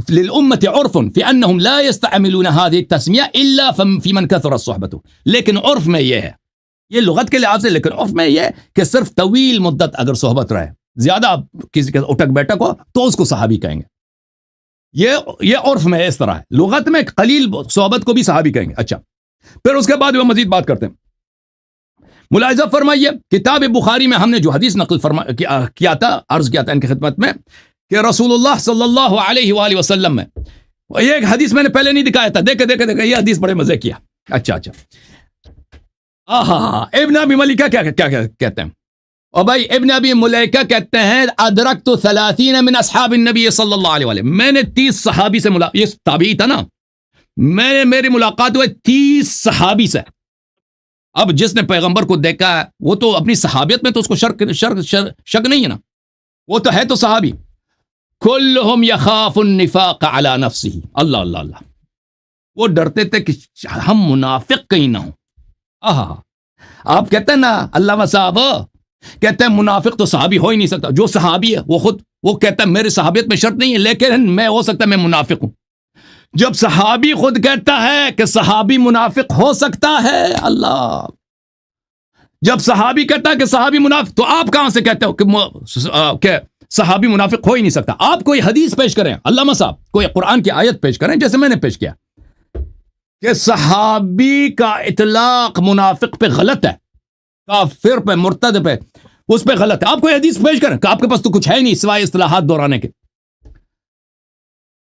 S1: للأمة عرف في أنهم لا يستعملون هذه التسمية إلا في من كثرت صحبته. لیکن عرف میں یہ ہے یہ لغت کے لحاظ سے، لیکن عرف میں یہ کہ صرف طویل مدت اگر صحبت رہے، زیادہ کسی کے اٹھک بیٹھک ہو تو اس کو صحابی کہیں گے. یہ عرف میں اس طرح ہے. لغت میں قلیل صحبت کو بھی صحابی کہیں گے. اچھا، پھر اس کے بعد وہ مزید بات کرتے ہیں. ملاحظہ فرمائیے، کتاب بخاری میں ہم نے جو حدیث نقل کیا تھا، عرض کیا تھا ان کی خدمت میں کہ رسول اللہ صلی اللہ علیہ وآلہ وسلم میں یہ ایک حدیث میں نے پہلے نہیں دکھایا تھا. دیکھے یہ حدیث بڑے مزے کیا. اچھا ابن ابی ملیکہ کیا کہتے ہیں؟ اور بھائی ابن ابی ملیکہ کہتے ہیں ادرکت 30 من اصحاب النبی صلی اللہ علیہ وسلم، میں نے 30 صحابی سے یہ تابعی تھا نا، میری ملاقات ہوئے 30 صحابی سے. اب جس نے پیغمبر کو دیکھا ہے وہ تو اپنی صحابیت میں تو اس کو شک نہیں ہے نا، وہ تو ہے تو صحابی. کلہم یخاف النفاق علی نفسہ. اللہ اللہ اللہ، وہ ڈرتے تھے کہ ہم منافق کہیں نہ ہوں. آپ کہتے ہیں نا علامہ صاحب کہتے ہیں منافق تو صحابی ہو ہی نہیں سکتا. جو صحابی ہے وہ کہتا ہے میری صحابیت میں شرط نہیں ہے، لیکن میں ہو سکتا ہے میں منافق ہوں. جب صحابی خود کہتا ہے کہ صحابی منافق ہو سکتا ہے، اللہ، جب صحابی کہتا ہے کہ صحابی منافق، تو آپ کہاں سے کہتے ہو کہ صحابی منافق ہو ہی نہیں سکتا؟ آپ کوئی حدیث پیش کریں علامہ صاحب، کوئی قرآن کی آیت پیش کریں جیسے میں نے پیش کیا کہ صحابی کا اطلاق منافق پہ غلط ہے، کافر پہ، مرتد پہ، اس پہ غلط ہے. آپ کوئی حدیث پیش کریں کہ آپ کے پاس تو کچھ ہے نہیں سوائے اصطلاحات دہرانے کے.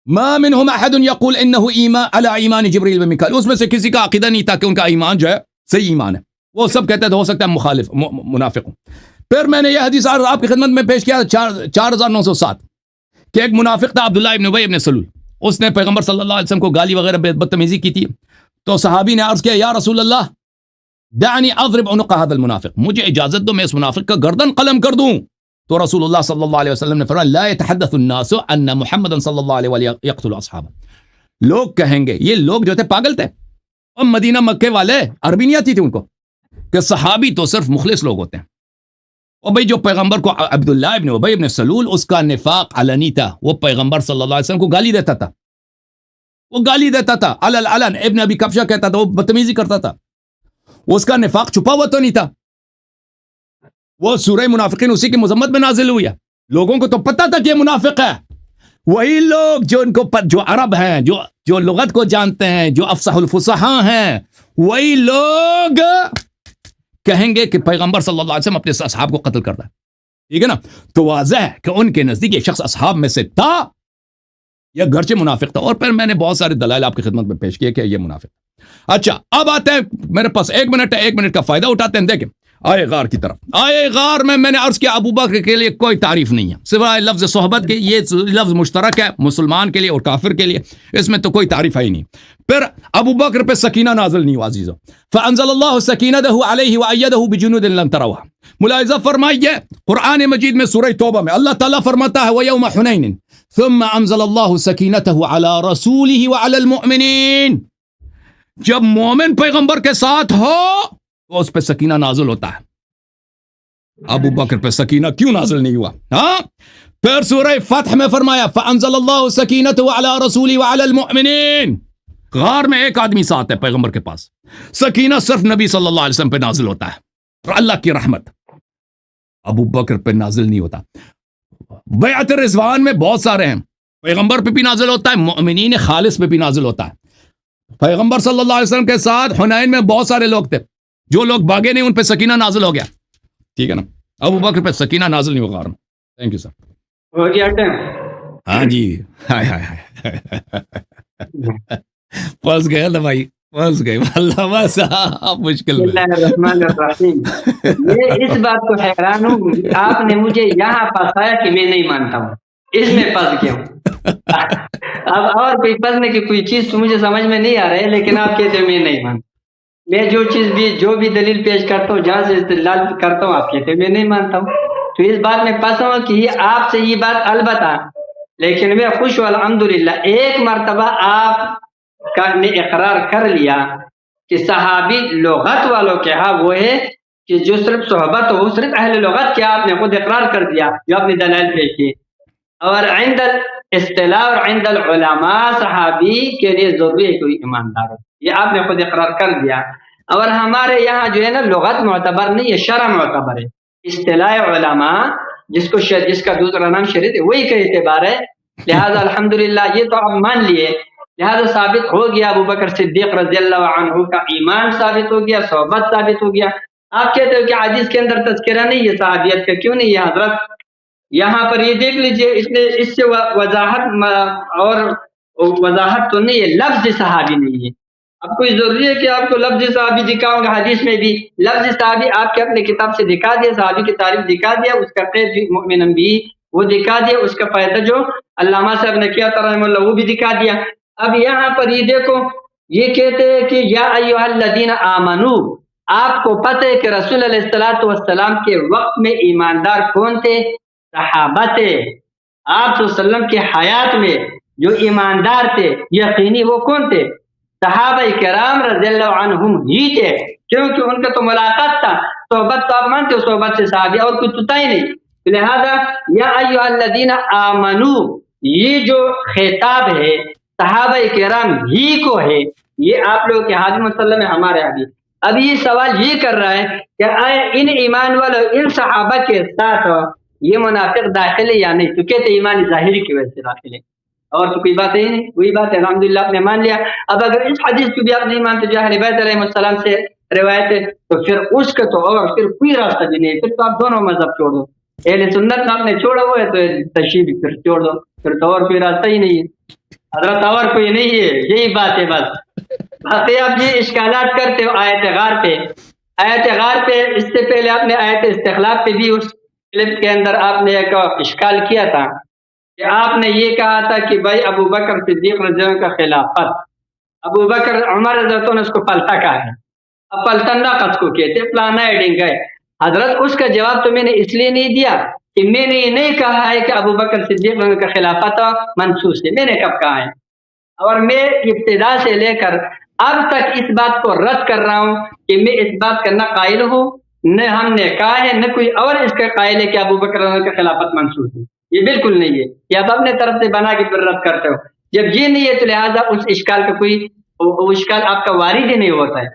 S1: ما منهم احد يقول انه ایمان علی ایمان جبریل و میکائیل، اس میں سے کسی کا عقیدہ نہیں تھا کہ ان کا ایمان جو ہے صحیح ایمان ہے. وہ سب کہتے تھے ہو سکتا ہے مخالف منافق ہوں. پھر میں نے یہ حدیث آپ کی خدمت میں پیش کیا 4907 کہ ایک منافق تھا عبداللہ ابن ابی ابن سلول، اس نے پیغمبر صلی اللہ علیہ وسلم کو گالی وغیرہ بدتمیزی کی تھی. تو صحابی نے عرض کیا یا رسول اللہ دعنی اضرب عنق هذا المنافق، مجھے اجازت دو میں اس منافق کا گردن قلم کر دوں. تو رسول اللہ صلی اللہ علیہ وسلم نے فرمایا لا يتحدث الناس ان محمد صلی اللہ علیہ وسلم يقتل اصحابه. لوگ کہیں گے، یہ لوگ جو تھے پاگل تھے، اور مدینہ مکے والے عربی نہیں آتی تھی ان کو، کہ صحابی تو صرف مخلص لوگ ہوتے ہیں. اور بھئی جو پیغمبر کو عبداللہ ابن ابی ابن سلول، اس کا نفاق علنی تھا، وہ پیغمبر صلی اللہ علیہ وسلم کو گالی دیتا تھا، وہ گالی دیتا تھا علن. ابن ابی کبشہ کہتا تھا وہ بدتمیزی کرتا تھا، اس کا نفاق چھپا ہوا تو نہیں تھا. وہ سورہ منافقین اسی کی مذمت میں نازل ہوئی ہے. لوگوں کو تو پتہ تھا کہ یہ منافق ہے. وہی لوگ جو ان کو جو عرب ہیں، جو لغت کو جانتے ہیں، جو افصح الفصحاء ہیں، وہی لوگ کہیں گے کہ پیغمبر صلی اللہ علیہ وسلم اپنے اصحاب کو قتل کرتا ہے. ٹھیک ہے نا؟ تو واضح ہے کہ ان کے نزدیک یہ شخص اصحاب میں سے تھا، یہ گرچہ منافق تھا. اور پھر میں نے بہت سارے دلائل آپ کی خدمت میں پیش کیے کہ یہ منافق. اچھا، اب آتے ہیں، میرے پاس 1 منٹ ہے، 1 منٹ کا فائدہ اٹھاتے ہیں. دیکھیں آئے غار کی طرف. آئے غار میں نے عرض کیا ابو بکر کے لیے کوئی تعریف نہیں ہے سوائے لفظ صحبت کے. یہ لفظ مشترک ہے مسلمان کے لیے اور کافر کے لیے، اس میں تو کوئی تعریف ہے ہی نہیں. پھر ابو بکر پہ سکینہ نازل نہیں ہوا عزیزو. فانزل اللہ سکینتہ علیہ وایدہ بجنود لم تروها. ملاحظہ فرمائیے قرآن مجید میں سورہ توبہ میں اللہ تعالیٰ فرماتا ہے وَيَوْمَ حُنَيْنٍ ثُمَّ أَنزَلَ اللَّهُ سَكِينَتَهُ عَلَى رَسُولِهِ وَعَلَى الْمُؤْمِنِينَ. جب مومن پیغمبر کے ساتھ ہو تو اس پہ سکینہ نازل ہوتا ہے. ابو بکر پہ سکینہ کیوں نازل نہیں ہوا؟ ہاں، پھر سورہ فتح میں فرمایا فَأَنزَلَ اللَّهُ سَكِينَتَهُ عَلَى رَسُولِهِ وَعَلَى الْمُؤْمِنِينَ. غار میں ایک آدمی ساتھ ہے پیغمبر کے پاس، سکینہ صرف نبی صلی اللہ علیہ وسلم پہ نازل ہوتا ہے اور اللہ کی رحمت ابو بکر پہ نازل نہیں ہوتا. بیعت رضوان میں بہت سارے ہیں، پیغمبر پہ بھی نازل ہوتا ہے، مؤمنین خالص پہ بھی نازل ہوتا ہے. پیغمبر صلی اللہ علیہ وسلم کے ساتھ حنین میں بہت سارے لوگ تھے، جو لوگ بھاگے نہیں ان پہ سکینہ نازل ہو گیا. ٹھیک ہے نا؟ ابو بکر پہ سکینہ نازل نہیں ہوگا. تھینک یو سر.
S2: ہو گیا ٹائم؟
S1: ہاں جی. پھنس گئے نا بھائی، پھنس گئے. اللہ صاحب مشکل میں.
S2: بسم اللہ الرحمن الرحیم. میں اس بات کو حیران ہوں، آپ نے مجھے یہاں پھنسایا کہ میں نہیں مانتا ہوں، اس میں پھنس گیا ہوں. اب اور کوئی پھنسنے کی کوئی چیز تو مجھے سمجھ میں نہیں آ رہا ہے، لیکن آپ کہتے ہیں میں نہیں مانتا. میں جو بھی دلیل پیش کرتا ہوں، جہاں سے استدلال کرتا ہوں، آپ کہتے ہیں میں نہیں مانتا ہوں. تو اس بات میں پھنسا ہوں کہ یہ آپ سے یہ بات البتہ، لیکن میں خوش ہوں الحمدللہ ایک مرتبہ آپ نے اقرار کر لیا کہ صحابی لغت والوں کے ہاں وہ ہے کہ جو صرف صحبت ہو، صرف اہل لغت کے آپ نے خود اقرار کر دیا جو آپ نے دلائل پیش کی. اور عند الاصطلاح اور عند العلماء صحابی کے لیے ضروری ہے کوئی ایماندار ہو، یہ آپ نے خود اقرار کر دیا. اور ہمارے یہاں جو ہے نا لغت معتبر نہیں ہے، شرع معتبر ہے. اصطلاح علماء جس کا دوسرا نام شریعت ہے وہی کا اعتبار ہے. لہذا الحمدللہ یہ تو آپ مان لیے، لہذا ثابت ہو گیا ابو بکر صدیق رضی اللہ عنہ کا ایمان ثابت ہو گیا، صحبت ثابت ہو گیا. آپ کہتے ہو کہ حدیث کے اندر تذکرہ نہیں ہے صحابیت کا، کیوں نہیں ہے حضرت؟ یہاں پر یہ دیکھ لیجئے، اس سے وضاحت تو نہیں ہے، لفظ صحابی نہیں ہے. اب کوئی ضروری ہے کہ آپ کو لفظ صحابی دکھاؤں گا؟ حدیث میں بھی لفظ صحابی آپ کے اپنے کتاب سے دکھا دیا، صحابی کی تعریف دکھا دیا، اس کا قید بھی مؤمن بھی وہ دکھا دیا، اس کا فائدہ جو علامہ صاحب نے کیا رحمہ اللہ وہ بھی دکھا دیا. اب یہاں پر یہ دیکھو، یہ کہتے ہیں کہ یا ایھا الذین آمنو، آپ کو پتہ ہے کہ رسول علیہ الصلوۃ والسلام کے وقت میں ایماندار کون تھے؟ صحابہ تھے. آپ صلی اللہ علیہ وسلم کی حیات میں جو ایماندار تھے یقینی وہ کون تھے؟ صحابہ کرام رضی اللہ عنہم ہی تھے، کیونکہ ان کا تو ملاقات تھا. صحبت تو آپ مانتے ہو، صحبت سے صحابی اور کچھ ہوتا ہی نہیں. لہذا یا ایھا الذین آمنو، یہ جو خطاب ہے صحابہ کرام ہی کو ہے. یہ آپ لوگ کے حاضر مسلم ہے، ہمارے حاضر. اب یہ سوال یہ کر رہا ہے کہ آئے ان ایمان والوں ان صحابہ کے ساتھ یہ منافق داخل ہے یا نہیں؟ تو کہتے ایمان ظاہری کی وجہ سے داخل ہے، اور تو کوئی بات ہی نہیں. وہی بات ہے، الحمدللہ آپ نے مان لیا. اب اگر اس حدیث کو بھی آپ نہیں مانتے جو اہل بیت علیہ السلام سے روایت ہے، تو پھر اس کا تو اور پھر کوئی راستہ بھی نہیں ہے. پھر تو آپ دونوں مذہب چھوڑ دو. اہل سنت میں آپ نے چھوڑا ہوا ہے تو تشیع پھر چھوڑ دو، پھر تو اور کوئی راستہ ہی نہیں ہے حضرت، اور کوئی نہیں ہے. یہی بات ہے بس. باقی آپ یہ اشکالات کرتے ہو آیت غار پہ. آیت غار پہ اس سے پہلے آپ نے آیت استخلاف پہ بھی اس کلپ کے اندر آپ نے ایک اشکال کیا تھا کہ آپ نے یہ کہا تھا کہ بھائی ابو بکر صدیق رضی اللہ عنہ کا خلافت، ابو بکر عمر رضی اللہ عنہ نے اس کو پلٹا کہا ہے. اب پلٹن نقص کو کہتے پلانا ایڈنگ ہے. حضرت اس کا جواب تو میں نے اس لیے نہیں دیا کہ میں نے یہ نہیں کہا ہے کہ ابو بکر صدیق رضی اللہ عنہ کا خلافت منسوخ ہے. میں نے کب کہا ہے؟ اور میں ابتدا سے لے کر اب تک اس بات کو رد کر رہا ہوں کہ میں اس بات کا نہ قائل ہوں، نہ ہم نے کہا ہے، نہ کوئی اور اس کا قائل ہے کہ ابو بکر رضی اللہ عنہ کا خلافت منسوخ ہے. یہ بالکل نہیں ہے. یہ آپ اپنے طرف سے بنا کے پھر رد کرتے ہو. جب یہ نہیں ہے تو لہٰذا اس اشکال کا کوئی اشکال آپ کا وارد ہی نہیں ہوتا ہے.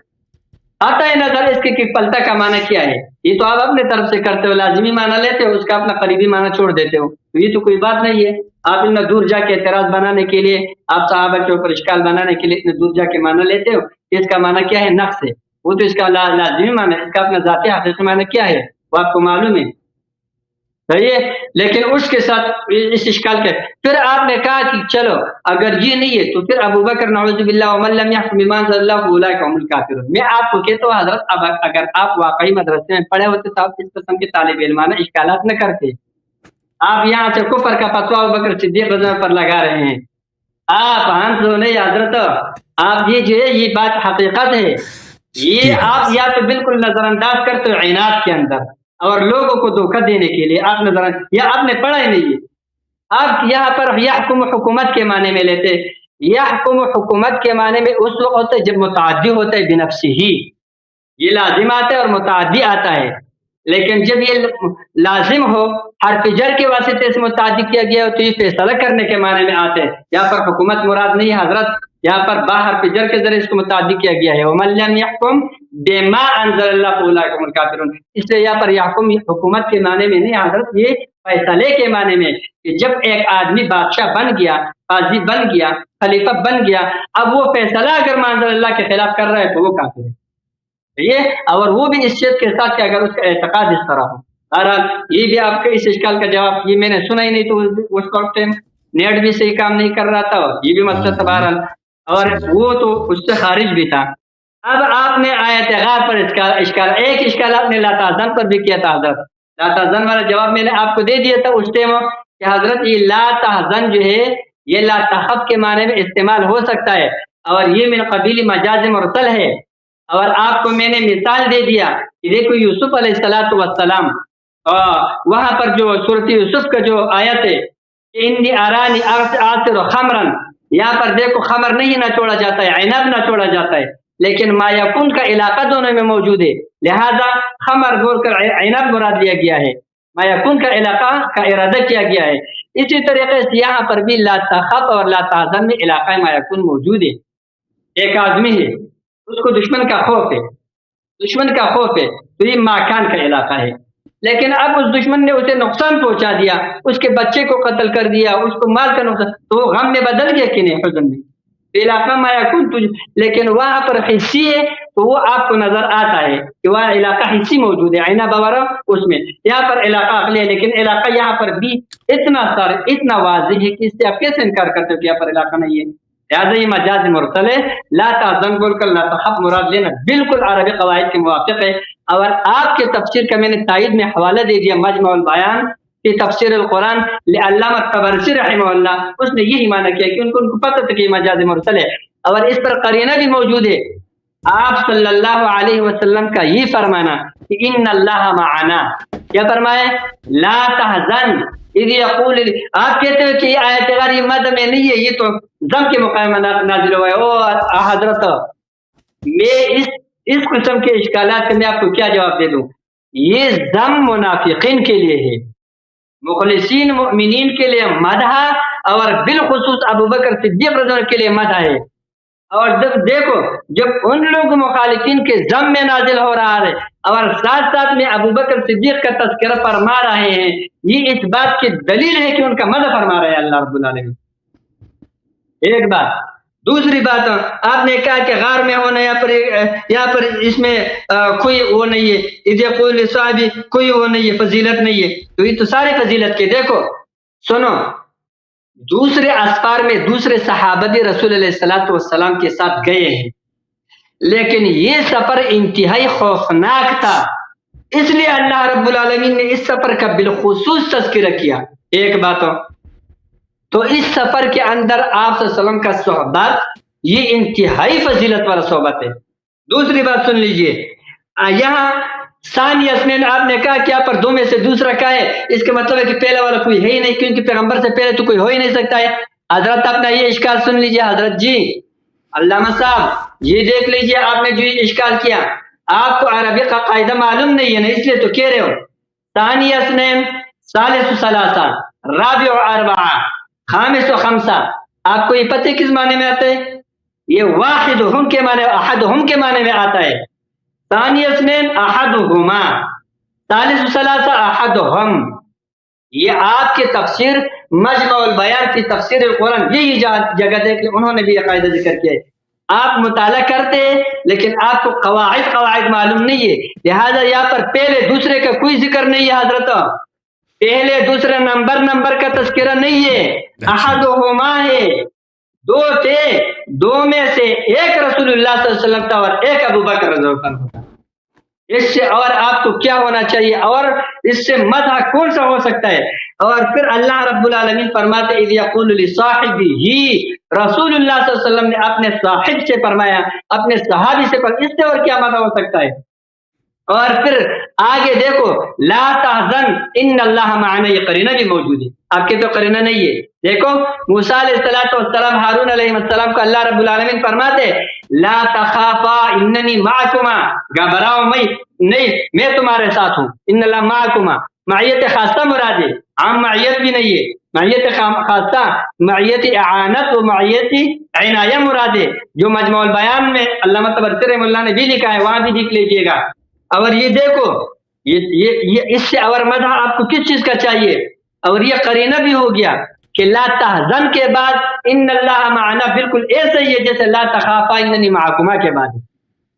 S2: آتا ہے نظر اس کے کہ پلٹا کا معنی کیا ہے. یہ تو آپ اپنے طرف سے کرتے ہو، لازمی معنی لیتے ہو، اس کا اپنا قریبی معنی چھوڑ دیتے ہو. تو یہ تو کوئی بات نہیں ہے. آپ اتنا دور جا کے اعتراض بنانے کے لیے، آپ صحابہ کے اوپر اشکال بنانے کے لیے اتنے دور جا کے معنی لیتے ہو. اس کا معنی کیا ہے؟ نقص ہے. وہ تو اس کا لازمی معنی ہے، اس کا اپنا ذاتی حقیقی معنی کیا ہے وہ آپ کو معلوم ہے. صحیح ہے. لیکن اس کے ساتھ اس اشکال کے پھر آپ نے کہا کہ چلو اگر یہ نہیں ہے تو پھر ابو بکر نعوذ باللہ ومن لم يحكم بما انزل الله فاولئک هم الکافرون. میں آپ کو کہتا ہوں حضرت، اب اگر آپ واقعی مدرسے میں پڑھے ہوتے تو آپ اس قسم کے طالب علمانہ اشکالات نہ کرتے. آپ یہاں سے کفر کا فتویٰ ابو بکر صدیق رضی اللہ عنہ پر لگا رہے ہیں. آپ ہم تو نہیں حضرت، آپ یہ جو ہے یہ بات حقیقت ہے. یہ آپ یا تو بالکل نظر انداز کرتے ہو عناد کے اندر اور لوگوں کو دھوکہ دینے کے لیے آپ نظر، یا آپ نے پڑھا ہی نہیں ہے. آپ یہاں پر یحکم حکومت کے معنی میں لیتے. یحکم حکومت کے معنی میں اس وقت ہوتا ہے جب متعدی ہوتا ہے بنفسہ ہی، یہ لازم آتا ہے اور متعدی آتا ہے. لیکن جب یہ لازم ہو حرف جر کے واسطے سے متعدی کیا گیا ہو تو یہ فیصلہ کرنے کے معنی میں آتے ہیں. یہاں پر حکومت مراد نہیں ہے حضرت، یہاں پر با حرف جر کے ذریعے اس کو متعدی کیا گیا ہے. ومن لم يحكم بما انزل الله فاولئک هم الکافرون. اس لیے یہاں پر یحکم حکومت کے معنی میں نہیں حضرت، یہ فیصلے کے معنی میں کہ جب ایک آدمی بادشاہ بن گیا، قاضی بن گیا، خلیفہ بن گیا، اب وہ فیصلہ اگر ما انزل اللہ کے خلاف کر رہا ہے تو وہ کافر ہے. یہ اور وہ بھی اس چیز کے ساتھ کہ اگر اس کا اعتقاد اس طرح ہو. بہرحال یہ بھی آپ کے اس اشکال کا جواب یہ میں نے سنا ہی نہیں، تو اس وقت نیٹ بھی صحیح کام نہیں کر رہا تھا، یہ بھی مسئلہ تھا بہرحال، اور وہ تو اس سے خارج بھی تھا. اب آپ نے آیت غار پر اشکال ایک اشکال آپ نے لا تحزن پر بھی کیا تھا حضرت. لا تحزن والا جواب میں نے آپ کو دے دیا تھا اس ٹائم کہ حضرت یہ لا تحزن جو ہے یہ لا تخف کے معنی میں استعمال ہو سکتا ہے اور یہ من قبیل مجاز مرسل ہے. اور آپ کو میں نے مثال دے دیا کہ دیکھو یوسف علیہ الصلوۃ والسلام وہاں پر جو سورۃ یوسف کا جو آیت ہے انی ارانی آصر خمرا، یہاں پر دیکھو خمر نہیں نہ چھوڑا جاتا ہے، عنب نہ چھوڑا جاتا ہے، لیکن ما یکون کا علاقہ دونوں میں موجود ہے. لہذا خمر بول کر عنب مراد لیا گیا ہے، ما یکون کا علاقہ کا ارادہ کیا گیا ہے. اسی طریقے سے یہاں پر بھی لا تخف اور لا تحزن میں علاقہ ما یکون موجود ہے. ایک آدمی ہے، اس کو دشمن کا خوف ہے، دشمن کا خوف ہے تو یہ ماکان کا علاقہ ہے. لیکن اب اس دشمن نے اسے نقصان پہنچا دیا، اس کے بچے کو قتل کر دیا، اس کو مال کا نقصان، تو وہ غم میں بدل گیا کہ نہیں؟ حزن میں. علاقہ ما یکون تجھ، لیکن وہاں پر حصی ہے تو وہ آپ کو نظر آتا ہے کہ وہاں علاقہ حصی موجود ہے، عینہ بورا اس میں. یہاں پر علاقہ عقلی ہے، لیکن علاقہ یہاں پر بھی اتنا سر اتنا واضح ہے کہ اس سے آپ کیسے انکار کرتے ہو کہ یہاں پر علاقہ نہیں ہے؟ لہٰذا یہ مجاز مرسل ہے. لا تحزن بول کر لا تخف مراد لینا بالکل عربی قواعد کے موافق ہے. اور آپ کے تفسیر کا میں نے تائید میں حوالہ دے دیا، مجمع البیان کی تفسیر القرآن علامہ طبرسی رحمہ اللہ، اس نے یہی معنی کیا کہ ان کو پتہ تھا کہ یہ مجاز مرسل ہے. اور اس پر قرینہ بھی موجود ہے، آپ صلی اللہ علیہ وسلم کا یہ فرمانا کہ ان اللہ معنا، کیا فرمائے؟ لا تحزن اذ یقول، آپ کہتے ہو کہ یہ آیت غیر یہ مد میں نہیں ہے، یہ تو ضم کے مقام نازل ہوا ہے. او حضرت، میں اس قسم کے اشکالات کے میں آپ کو کیا جواب دے دوں؟ یہ ضم منافقین کے لیے ہے، مخلصین مؤمنین کے لیے مدح، اور بالخصوص ابو بکر صدیق رضی اللہ عنہ کے لیے مدح ہے. اور جب دیکھو جب ان لوگ مخالفین کے ضم میں نازل ہو رہا ہے اور ساتھ ساتھ میں ابو بکر صدیق کا تذکرہ فرما رہے ہیں، یہ اس بات کی دلیل ہے کہ ان کا مدح فرما رہے ہیں اللہ رب العالمین. ایک بات. دوسری بات، آپ نے کہا کہ غار میں ہونا یہاں پر اس میں کوئی وہ نہیں ہے، کوئی صحابی کوئی وہ نہیں ہے، فضیلت نہیں ہے. تو یہ تو سارے فضیلت کے. دیکھو سنو، دوسرے اسفار میں دوسرے صحابہ بھی رسول علیہ الصلوۃ والسلام کے ساتھ گئے ہیں، لیکن یہ سفر انتہائی خوفناک تھا، اس لیے اللہ رب العالمین نے اس سفر کا بالخصوص تذکرہ کیا. ایک بات تو اس سفر کے اندر آپ صلی اللہ علیہ وسلم کا صحبت یہ انتہائی فضیلت والا صحبت ہے. دوسری بات سن لیجئے، یہاں ثانی اسنین آپ نے کہا کہ یہاں پر دو میں سے دوسرا کا ہے، اس کا مطلب ہے کہ پہلا والا کوئی ہے ہی نہیں، کیونکہ پیغمبر سے پہلے تو کوئی ہو ہی نہیں سکتا ہے. حضرت اپنا یہ اشکال سن لیجئے. حضرت جی علامہ صاحب یہ دیکھ لیجئے، آپ نے جو اشکال کیا، آپ کو عربی کا قاعدہ معلوم نہیں ہے نا، اس لیے تو کہہ رہے ہو ثانی اسنین، ثالث ثلاثہ، رابع اربعہ، خامس و خمسہ. آپ کو یہ پتہ کس معنی میں آتا ہے؟ یہ واحد ہم کے معنی، احد ہم کے معنی میں آتا ہے. ثانی اثنین احدہما، ثالث ثلاثہ احدہم. یہ آپ کی تفسیر مجمع البیان کی تفسیر القرآن یہی جگہ دیکھ لیں، انہوں نے بھی یہ قاعدہ ذکر کیا ہے. آپ مطالعہ کرتے ہیں لیکن آپ کو قواعد معلوم نہیں ہے، لہذا یہاں پر پہلے دوسرے کا کوئی ذکر نہیں ہے. حضرت پہلے دوسرے نمبر کا تذکرہ نہیں ہے، احدہما ہے. دو تھے، دو میں سے ایک رسول اللہ صلی اللہ علیہ وسلم تھا اور ایک ابو بکر رضی اللہ عنہ تھا. اس سے اور آپ کو کیا ہونا چاہیے، اور اس سے مدح کون سا ہو سکتا ہے؟ اور پھر اللہ رب العالمین فرماتے اذ یقول لصاحبہ، رسول اللہ صلی اللہ علیہ وسلم نے اپنے صاحب سے فرمایا، اپنے صحابی سے فرمایا، اس سے اور کیا مدح ہو سکتا ہے؟ اور پھر آگے دیکھو لا تحزن ان اللہ معنا، یہ قرینہ بھی موجود ہے. آپ کے تو قرینہ نہیں ہے. دیکھو موسیٰ علیہ السلام ہارون علیہ السلام کو اللہ رب العالمین فرماتے لا تخافا اننی معکما، گھبراؤ نہیں، میں تمہارے ساتھ ہوں. ان اللہ معکما، معیت خاصہ مراد ہے، عام معیت بھی نہیں ہے. معیت خاصہ معیت اعانت و معیت عنایہ مراد ہے، جو مجموع البیان میں علامہ طبرسی رحمہ اللہ نے بھی لکھا ہے، وہاں بھی دیکھ لیجیے گا. اور یہ دیکھو یہ اس سے اور مدح آپ کو کس چیز کا چاہیے؟ اور یہ قرینہ بھی ہو گیا کہ لا تحزن کے بعد ان اللہ معنا بالکل ایسا ہی ہے جیسے لا تخافا اننی معکما کے بعد.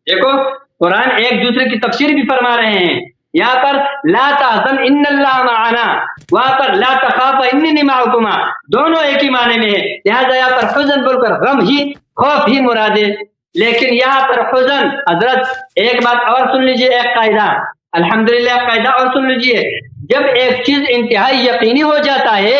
S2: دیکھو قرآن ایک دوسرے کی تفسیر بھی فرما رہے ہیں. یہاں پر لا تحزن ان اللہ معنا، وہاں پر لا تخافا اننی معکما، دونوں ایک ہی معنی میں ہے. لہذا یہاں پر حزن بول کر غم ہی، خوف ہی مراد ہے. لیکن یہاں پر حزن، حضرت ایک بات اور سن لیجئے، ایک قاعدہ الحمدللہ قاعدہ اور سن لیجئے. جب ایک چیز انتہائی یقینی ہو جاتا ہے،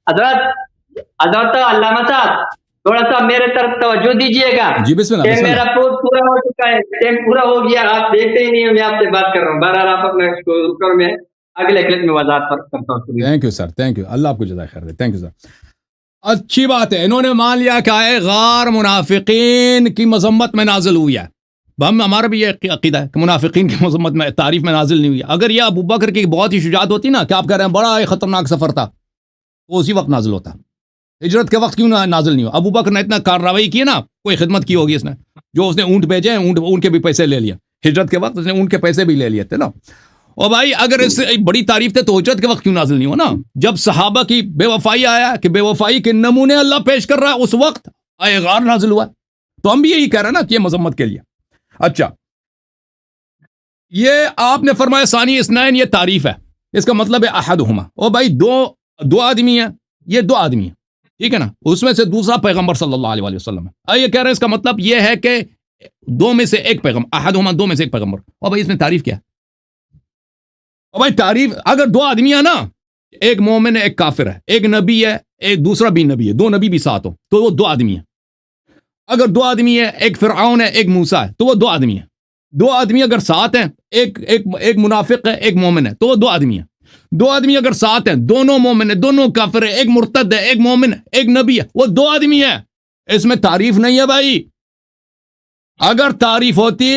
S2: حضرت علامہ صاحب تھوڑا سا میرے طرف توجہ دیجئے گا.
S1: جی بسم اللہ.
S2: میرا پورا ہو چکا ہے، ٹائم پورا ہو گیا، آپ دیکھتے ہی نہیں، میں آپ سے بات کر رہا ہوں. بہرحال آپ اپنا رکر میں اگلے کلپ میں وضاحت کرتا ہوں.
S1: Thank you sir, thank you, اللہ آپ کو جزائے خیر دے. تھینک یو سر. اچھی بات ہے، انہوں نے مان لیا کہ آئے غار منافقین کی مذمت میں نازل ہوئی ہے. ہمارا بھی یہ عقیدہ ہے کہ منافقین کی مذمت میں، تعریف میں نازل نہیں ہوئی. اگر یہ ابو بکر کی بہت ہی شجاعت ہوتی نا کہ آپ کہہ رہے ہیں بڑا ہی خطرناک سفر تھا، تو اسی وقت نازل ہوتا. ہجرت کے وقت کیوں نازل نہیں ہو؟ ابو بکر نے اتنا کارروائی کی نا، کوئی خدمت کی ہوگی اس نے، جو اس نے اونٹ بھیجے ہیں، اونٹ کے بھی پیسے لے لیا. ہجرت کے وقت اس نے ان کے پیسے بھی لے لیے تھے نا. اور بھائی اگر اس سے بڑی تعریف تھے تو ہجرت کے وقت کیوں نازل نہیں ہو نا؟ جب صحابہ کی بے وفائی آیا کہ بے وفائی کے نمونے اللہ پیش کر رہا ہے اس وقت آئے غار نازل ہوا. تو ہم بھی یہی کہہ رہے ہیں نا کہ یہ مذمت کے لیے. اچھا یہ آپ نے فرمایا ثانی اثنین یہ تعریف ہے, اس کا مطلب ہے احدہما. او بھائی دو آدمی ہیں, یہ دو آدمی ہیں ٹھیک ہے نا, اس میں سے دوسرا پیغمبر صلی اللہ علیہ وآلہ وسلم ہے. یہ کہہ رہے ہیں اس کا مطلب یہ ہے کہ دو میں سے ایک پیغمبر, احدہما دو میں سے ایک پیغمبر. او بھائی اس میں تعریف کیا ہے؟ او بھائی تعریف اگر دو آدمی ہیں نا, ایک مومن ہے ایک کافر ہے, ایک نبی ہے ایک دوسرا بھی نبی ہے, دو نبی بھی ساتھ ہو تو وہ دو آدمی ہیں. اگر دو آدمی ہے ایک فرعون ہے ایک موسیٰ ہے تو وہ دو آدمی ہیں. دو آدمی اگر ساتھ ہیں, ایک منافق ہے ایک مومن ہے تو وہ دو آدمی ہیں. دو آدمی اگر ساتھ ہیں, دونوں مومن ہیں دونوں کافر ہیں, ایک مرتد ہے ایک مومن ہے ایک نبی ہے, وہ دو آدمی ہیں. اس میں تعریف نہیں ہے بھائی. اگر تعریف ہوتی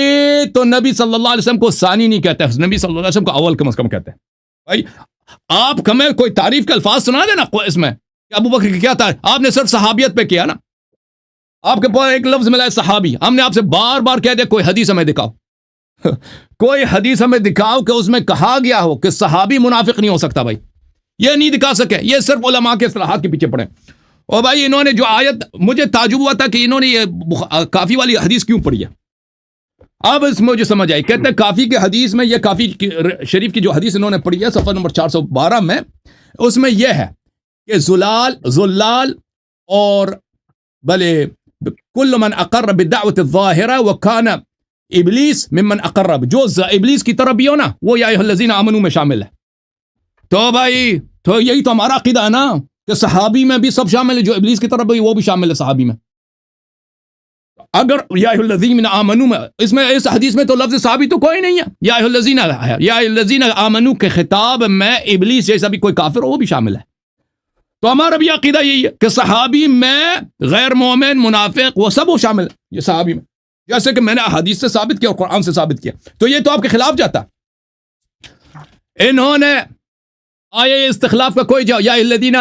S1: تو نبی صلی اللہ علیہ وسلم کو ثانی نہیں کہتے, نبی صلی اللہ علیہ وسلم کو اول کم از کم کہتے ہیں. بھائی آپ ہمیں کوئی تعریف کے الفاظ سنا دینا اس میں کہ ابو بکر کی کیا تعریف, آپ نے صرف صحابیت پہ کیا نا, آپ کے پاس ایک لفظ ملا ہے صحابی. ہم نے آپ سے بار بار کہہ دیا کوئی حدیث ہمیں دکھاؤ, کوئی حدیث ہمیں دکھاؤ کہ اس میں کہا گیا ہو کہ صحابی منافق نہیں ہو سکتا. بھائی یہ نہیں دکھا سکے, یہ صرف علماء کے اصطلاحات کے پیچھے پڑے. اور بھائی انہوں نے جو آیت, مجھے تعجب ہوا تھا کہ انہوں نے یہ کافی والی حدیث کیوں پڑھی ہے. اب اس میں مجھے سمجھ آئی, کہتے ہیں کافی کے حدیث میں, یہ کافی شریف کی جو حدیث انہوں نے پڑھی ہے صفحہ نمبر 412 میں, اس میں یہ ہے کہ زلال اور بلے کل من اقر بالدعوت الظاہرہ وکان ابلیس ممن اقرب, جو ابلیس کی طرف بھی ہو نا وہ یا ایھا الذین آمنوا میں شامل ہے. تو بھائی تو یہی تو ہمارا عقیدہ ہے نا کہ صحابی میں بھی سب شامل ہے, جو ابلیس کی طرف بھی وہ بھی شامل ہے صحابی میں. اگر یا ایھا الذین آمنوا میں اس حدیث میں تو لفظ صحابی تو کوئی نہیں ہے. یا ایھا الذین آمنوا کے خطاب میں ابلیس جیسا بھی کوئی کافر ہو وہ بھی شامل ہے. تو ہمارا بھی عقیدہ یہی ہے کہ صحابی میں غیر مومن منافق وہ سب وہ شامل ہے یہ صحابی میں, جیسے کہ میں نے حدیث سے ثابت کیا اور قرآن سے ثابت کیا. تو یہ تو آپ کے خلاف جاتا. انہوں نے آئے استخلاف کا کوئی جواب, یا الذین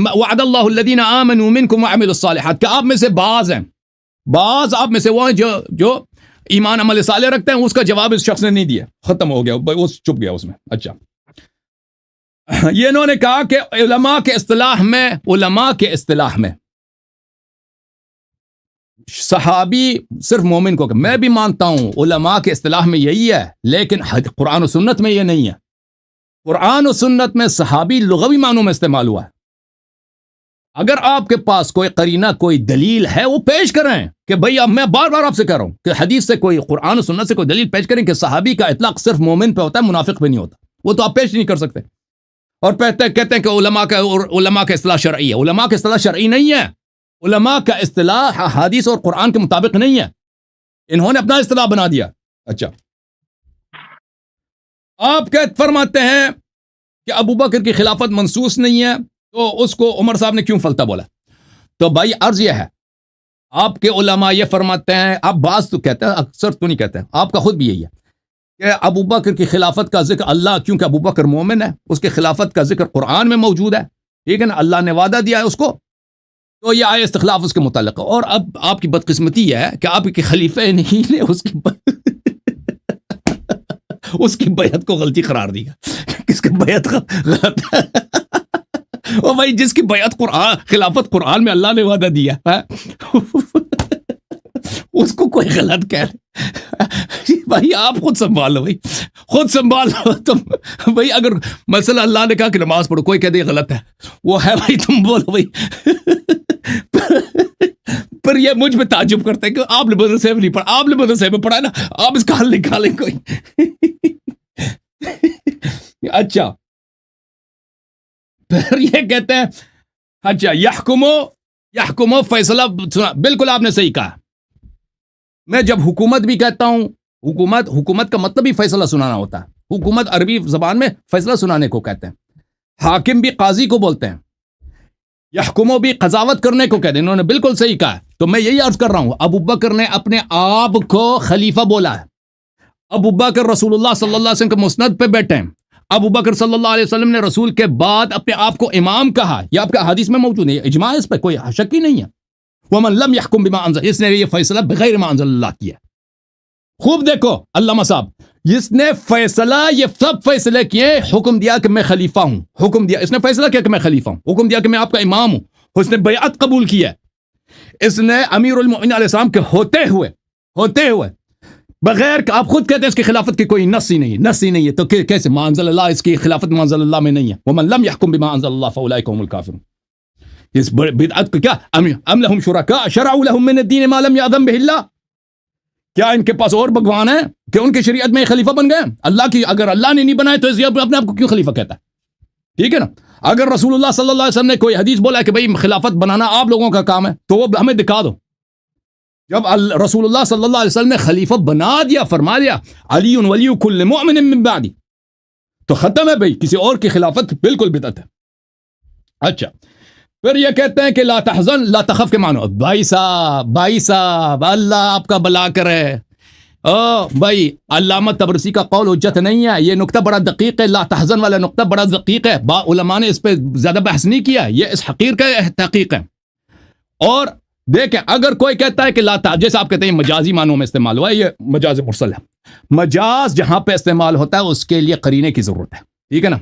S1: وعد اللہ الذین آمنوا منکم وعملوا الصالحات, کہ آپ میں سے بعض ہیں, بعض آپ میں سے وہ ہیں جو ایمان عمل صالح رکھتے ہیں. اس کا جواب اس شخص نے نہیں دیا, ختم ہو گیا, وہ چپ گیا اس میں. اچھا یہ انہوں نے کہا کہ علماء کے اصطلاح میں صحابی صرف مومن کو, میں بھی مانتا ہوں علماء کے اصطلاح میں یہی ہے, لیکن قرآن و سنت میں یہ نہیں ہے. قرآن و سنت میں صحابی لغوی معنوں میں استعمال ہوا ہے. اگر آپ کے پاس کوئی قرینہ کوئی دلیل ہے وہ پیش کریں کہ بھئی اب میں بار بار آپ سے کہہ رہا ہوں کہ حدیث سے کوئی, قرآن و سنت سے کوئی دلیل پیش کریں کہ صحابی کا اطلاق صرف مومن پہ ہوتا ہے منافق پہ نہیں ہوتا. وہ تو آپ پیش نہیں کر سکتے. اور کہتے ہیں کہ علماء کا اصطلاح شرعی ہے. علماء کا اصطلاح شرعی نہیں ہے. علماء کا اصطلاح حدیث اور قرآن کے مطابق نہیں ہے, انہوں نے اپنا اصطلاح بنا دیا. اچھا آپ فرماتے ہیں کہ ابو بکر کی خلافت منسوخ نہیں ہے تو اس کو عمر صاحب نے کیوں فلتا بولا. تو بھائی عرض یہ ہے, آپ کے علماء یہ فرماتے ہیں, آپ بعض تو کہتے ہیں اکثر تو نہیں کہتے, آپ کا خود بھی یہی ہے کہ ابو بکر کی خلافت کا ذکر اللہ, کیونکہ ابو بکر مومن ہے, اس کی خلافت کا ذکر قرآن میں موجود ہے, ٹھیک ہے نا, اللہ نے وعدہ دیا ہے اس کو, تو یہ آئے استخلاف اس کے متعلق ہے. اور اب آپ کی بدقسمتی یہ ہے کہ آپ کے خلیفہ نہیں نے اس کی بیعت کو غلطی قرار دیا. کس کی بیعت غلط ہے؟ او بھائی جس کی بیعت خلافت قرآن میں اللہ نے وعدہ دیا اس کو کوئی غلط کہہ رہے. بھائی آپ خود سنبھالو, بھائی خود سنبھالو تم. بھائی اگر مثلا اللہ نے کہا کہ نماز پڑھو, کوئی کہہ دے غلط ہے, وہ ہے بھائی, تم بولو بھائی. پر یہ مجھ میں تعجب کرتے ہیں کہ آپ نے مدرسے میں نہیں پڑھا, آپ نے مدرسے میں پڑھا نا, آپ اس کا حل نکالیں کوئی. اچھا پھر یہ کہتے ہیں اچھا یحکمو فیصلہ سنا, بالکل آپ نے صحیح کہا. میں جب حکومت بھی کہتا ہوں, حکومت کا مطلب ہی فیصلہ سنانا ہوتا ہے. حکومت عربی زبان میں فیصلہ سنانے کو کہتے ہیں. حاکم بھی قاضی کو بولتے ہیں, یحکمو بھی قضاوت کرنے کو کہتے ہیں. انہوں نے بالکل صحیح کہا. تو میں یہی عرض کر رہا ہوں, ابو بکر نے اپنے آپ کو خلیفہ بولا ہے. ابو بکر رسول اللہ صلی اللہ علیہ وسلم کے مسند پہ بیٹھے ہیں. ابو بکر صلی اللہ علیہ وسلم نے رسول کے بعد اپنے آپ کو امام کہا. یہ آپ کا حدیث میں موجود ہے, اجماع اس پہ کوئی شک ہی نہیں ہے. وَمَن لَمْ يَحْكُمْ بِمَا أَنزَلَ, اس نے یہ فیصلہ بغیر ما انزل اللہ کیا. خوب دیکھو علامہ صاحب، اس نے فیصلہ، یہ سب فیصلے کیے، حکم دیا کہ میں خلیفہ ہوں، حکم دیا، اس نے فیصلہ کیا کہ میں خلیفہ ہوں، حکم دیا کہ میں آپ کا امام ہوں، اس نے بیعت قبول کیا، اس نے امیر المؤمنین علیہ السلام کے ہوتے ہوئے بغیر کہ آپ خود کہتے ہیں اس کی خلافت کی کوئی نص ہی نہیں ہے، تو کیسے ما انزل اللہ، اس کی خلافت ما انزل اللہ میں نہیں ہے، ومن لم يحكم بما انزل الله فاولئک هم الکافرون. اس بدعت کو کیا، ام لهم شرکاء شرعوا لهم من الدین ما لم یأذن به اللہ، کیا ان کے پاس اور بھگوان ہیں کہ ان کی شریعت میں خلیفہ بن گئے؟ اللہ کی، اگر اللہ نے نہیں بنائے تو اپنے آپ کو کیوں خلیفہ کہتا ہے؟ ٹھیک ہے نا. اگر رسول اللہ صلی اللہ علیہ وسلم نے کوئی حدیث بولا ہے کہ بھئی خلافت بنانا آپ لوگوں کا کام ہے، تو وہ ہمیں دکھا دو. جب رسول اللہ صلی اللہ علیہ وسلم نے خلیفہ بنا دیا، فرما دیا علی ولی کل مؤمن من بعدی، تو ختم ہے بھئی، کسی اور کی خلافت بالکل بدعت ہے. اچھا، پھر یہ کہتے ہیں کہ لا تحزن لا تخف کے معنی، بھائی صاحب اللہ آپ کا بھلا کرے. بھائی علامہ تبرسی کا قول حجت نہیں ہے، یہ نقطہ بڑا دقیق ہے، لا تحزن والا نقطہ بڑا دقیق ہے، علماء نے اس پہ زیادہ بحث نہیں کیا، یہ اس حقیر کا تحقیق ہے. اور دیکھیں اگر کوئی کہتا ہے کہ جیسے آپ کہتے ہیں مجازی معنوں میں استعمال ہوا ہے، یہ مجاز مرسل ہے. مجاز جہاں پہ استعمال ہوتا ہے اس کے لیے قرینے کی ضرورت ہے، ٹھیک ہے نا.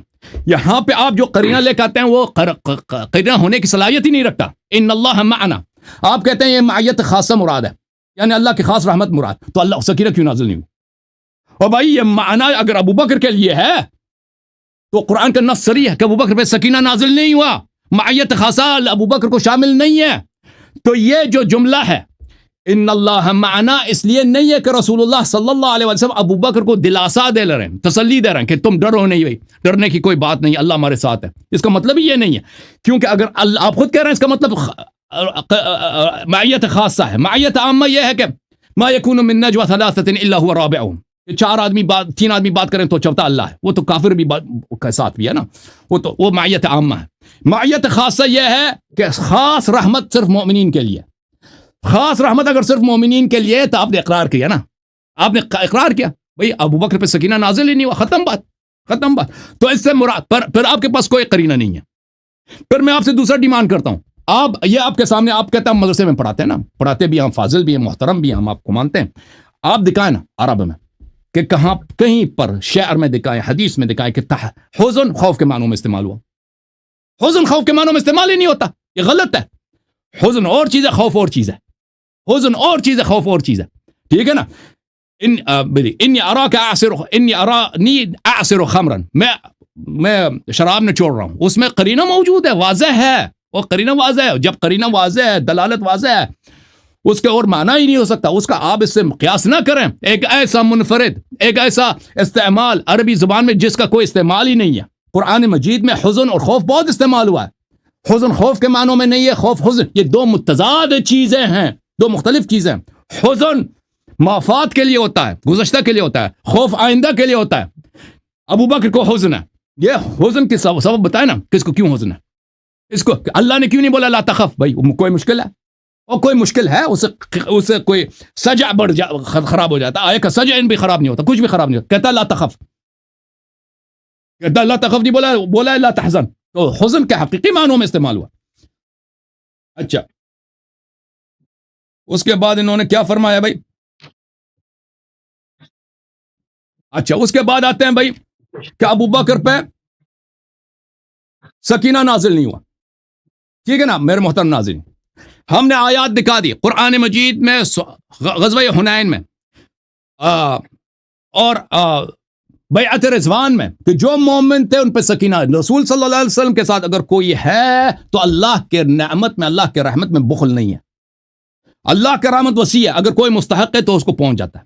S1: یہاں پہ آپ جو قرینہ لے کے آتے ہیں وہ قرینہ ہونے کی صلاحیت ہی نہیں رکھتا. ان اللہ معنا، آپ کہتے ہیں یہ معیت خاصہ مراد ہے، یعنی اللہ کی خاص رحمت مراد، تو اللہ سکینہ کیوں نازل نہیں ہوئی؟ اور بھائی یہ معنی اگر ابو بکر کے لیے ہے تو قرآن کا نص صریح ہے کہ ابو بکر پہ سکینہ نازل نہیں ہوا، معیت خاصہ ابو بکر کو شامل نہیں ہے. تو یہ جو جملہ ہے ان اللہ معنا، اس لیے نہیں ہے کہ رسول اللہ صلی اللہ علیہ وسلم ابو بکر کو دلاسا دے رہے ہیں، تسلی دے رہے ہیں کہ تم ڈرو نہیں، بھائی ڈرنے کی کوئی بات نہیں، اللہ ہمارے ساتھ ہے. اس کا مطلب یہ نہیں ہے، کیونکہ اگر آپ خود کہہ رہے ہیں اس کا مطلب معیت خاصہ ہے. معیت عامہ یہ ہے کہ ما یکون من نجوى ثلاثة الا هو رابعهم، تین آدمی بات کریں تو چوتھا اللہ ہے، وہ تو کافر بھی کے ساتھ بھی ہے نا، وہ معیت عامہ ہے. معیت خاصہ یہ ہے کہ خاص رحمت صرف مومنین کے لیے. خاص رحمت اگر صرف مومنین کے لیے تو آپ نے اقرار کیا نا، آپ نے اقرار کیا بھئی ابو بکر پہ سکینہ نازل ہی نہیں ہوا، ختم بات. تو اس سے مراد پھر آپ کے پاس کوئی قرینہ نہیں ہے. پھر میں آپ سے دوسرا ڈیمانڈ کرتا ہوں، آپ کے سامنے آپ کہتے ہیں مدرسے میں پڑھاتے ہیں نا، پڑھاتے بھی ہم، فاضل بھی ہیں، محترم بھی ہیں، ہم آپ کو مانتے ہیں. آپ دکھائیں نا عرب میں کہ کہیں پر شعر میں دکھائیں، حدیث میں دکھائیں کہ حزن خوف کے معنوں میں استعمال ہوا. حزن خوف کے معنوں میں استعمال ہی نہیں ہوتا، یہ غلط ہے. حزن اور چیز ہے، خوف اور چیز ہے. حزن اور چیز ہے، خوف اور چیز ہے، ٹھیک ہے نا. انی ارانی اعصر خمرا، میں شراب نچوڑ رہا ہوں، اس میں قرینہ موجود ہے، واضح ہے، اور قرینہ واضح ہے. جب قرینہ واضح ہے، دلالت واضح ہے، اس کے اور معنی ہی نہیں ہو سکتا. اس کا آپ اس سے قیاس نہ کریں. ایک ایسا منفرد، ایک ایسا استعمال عربی زبان میں جس کا کوئی استعمال ہی نہیں ہے. قرآن مجید میں حزن اور خوف بہت استعمال ہوا ہے. حزن خوف کے معنوں میں نہیں ہے، خوف حزن، یہ دو متضاد چیزیں ہیں، دو مختلف چیزیں. حزن مافات کے لیے ہوتا ہے، گزشتہ کے لیے ہوتا ہے، خوف آئندہ کے لیے ہوتا ہے. ابو بکر کو حزن ہے، یہ حزن کی سبب بتائے نا، کس کو کیوں حزن ہے؟ اس کو اللہ نے کیوں نہیں بولا لا تخف؟ بھائی کوئی مشکل ہے، اور کوئی مشکل ہے اسے کوئی سجع خراب ہو جاتا، آئے کا سجع بھی خراب نہیں ہوتا، کچھ بھی خراب نہیں ہوتا. کہتا لا تخف، کہتا لا تخف نہیں بولا لا تحزن. تو حزن کے حقیقی معنوں میں استعمال ہوا. اچھا، اس کے بعد انہوں نے کیا فرمایا بھائی؟ اچھا، اس کے بعد آتے ہیں بھائی کہ ابو بکر پہ سکینہ نازل نہیں ہوا. ٹھیک ہے نا میرے محترم ناظرین، ہم نے آیات دکھا دی قرآن مجید میں، غزوہ حنین میں اور بیعت رضوان میں، کہ جو مومن تھے ان پہ سکینہ. رسول صلی اللہ علیہ وسلم کے ساتھ اگر کوئی ہے تو اللہ کے نعمت میں، اللہ کے رحمت میں بخل نہیں ہے. اللہ کا رحمت وسیع ہے، اگر کوئی مستحق ہے تو اس کو پہنچ جاتا ہے.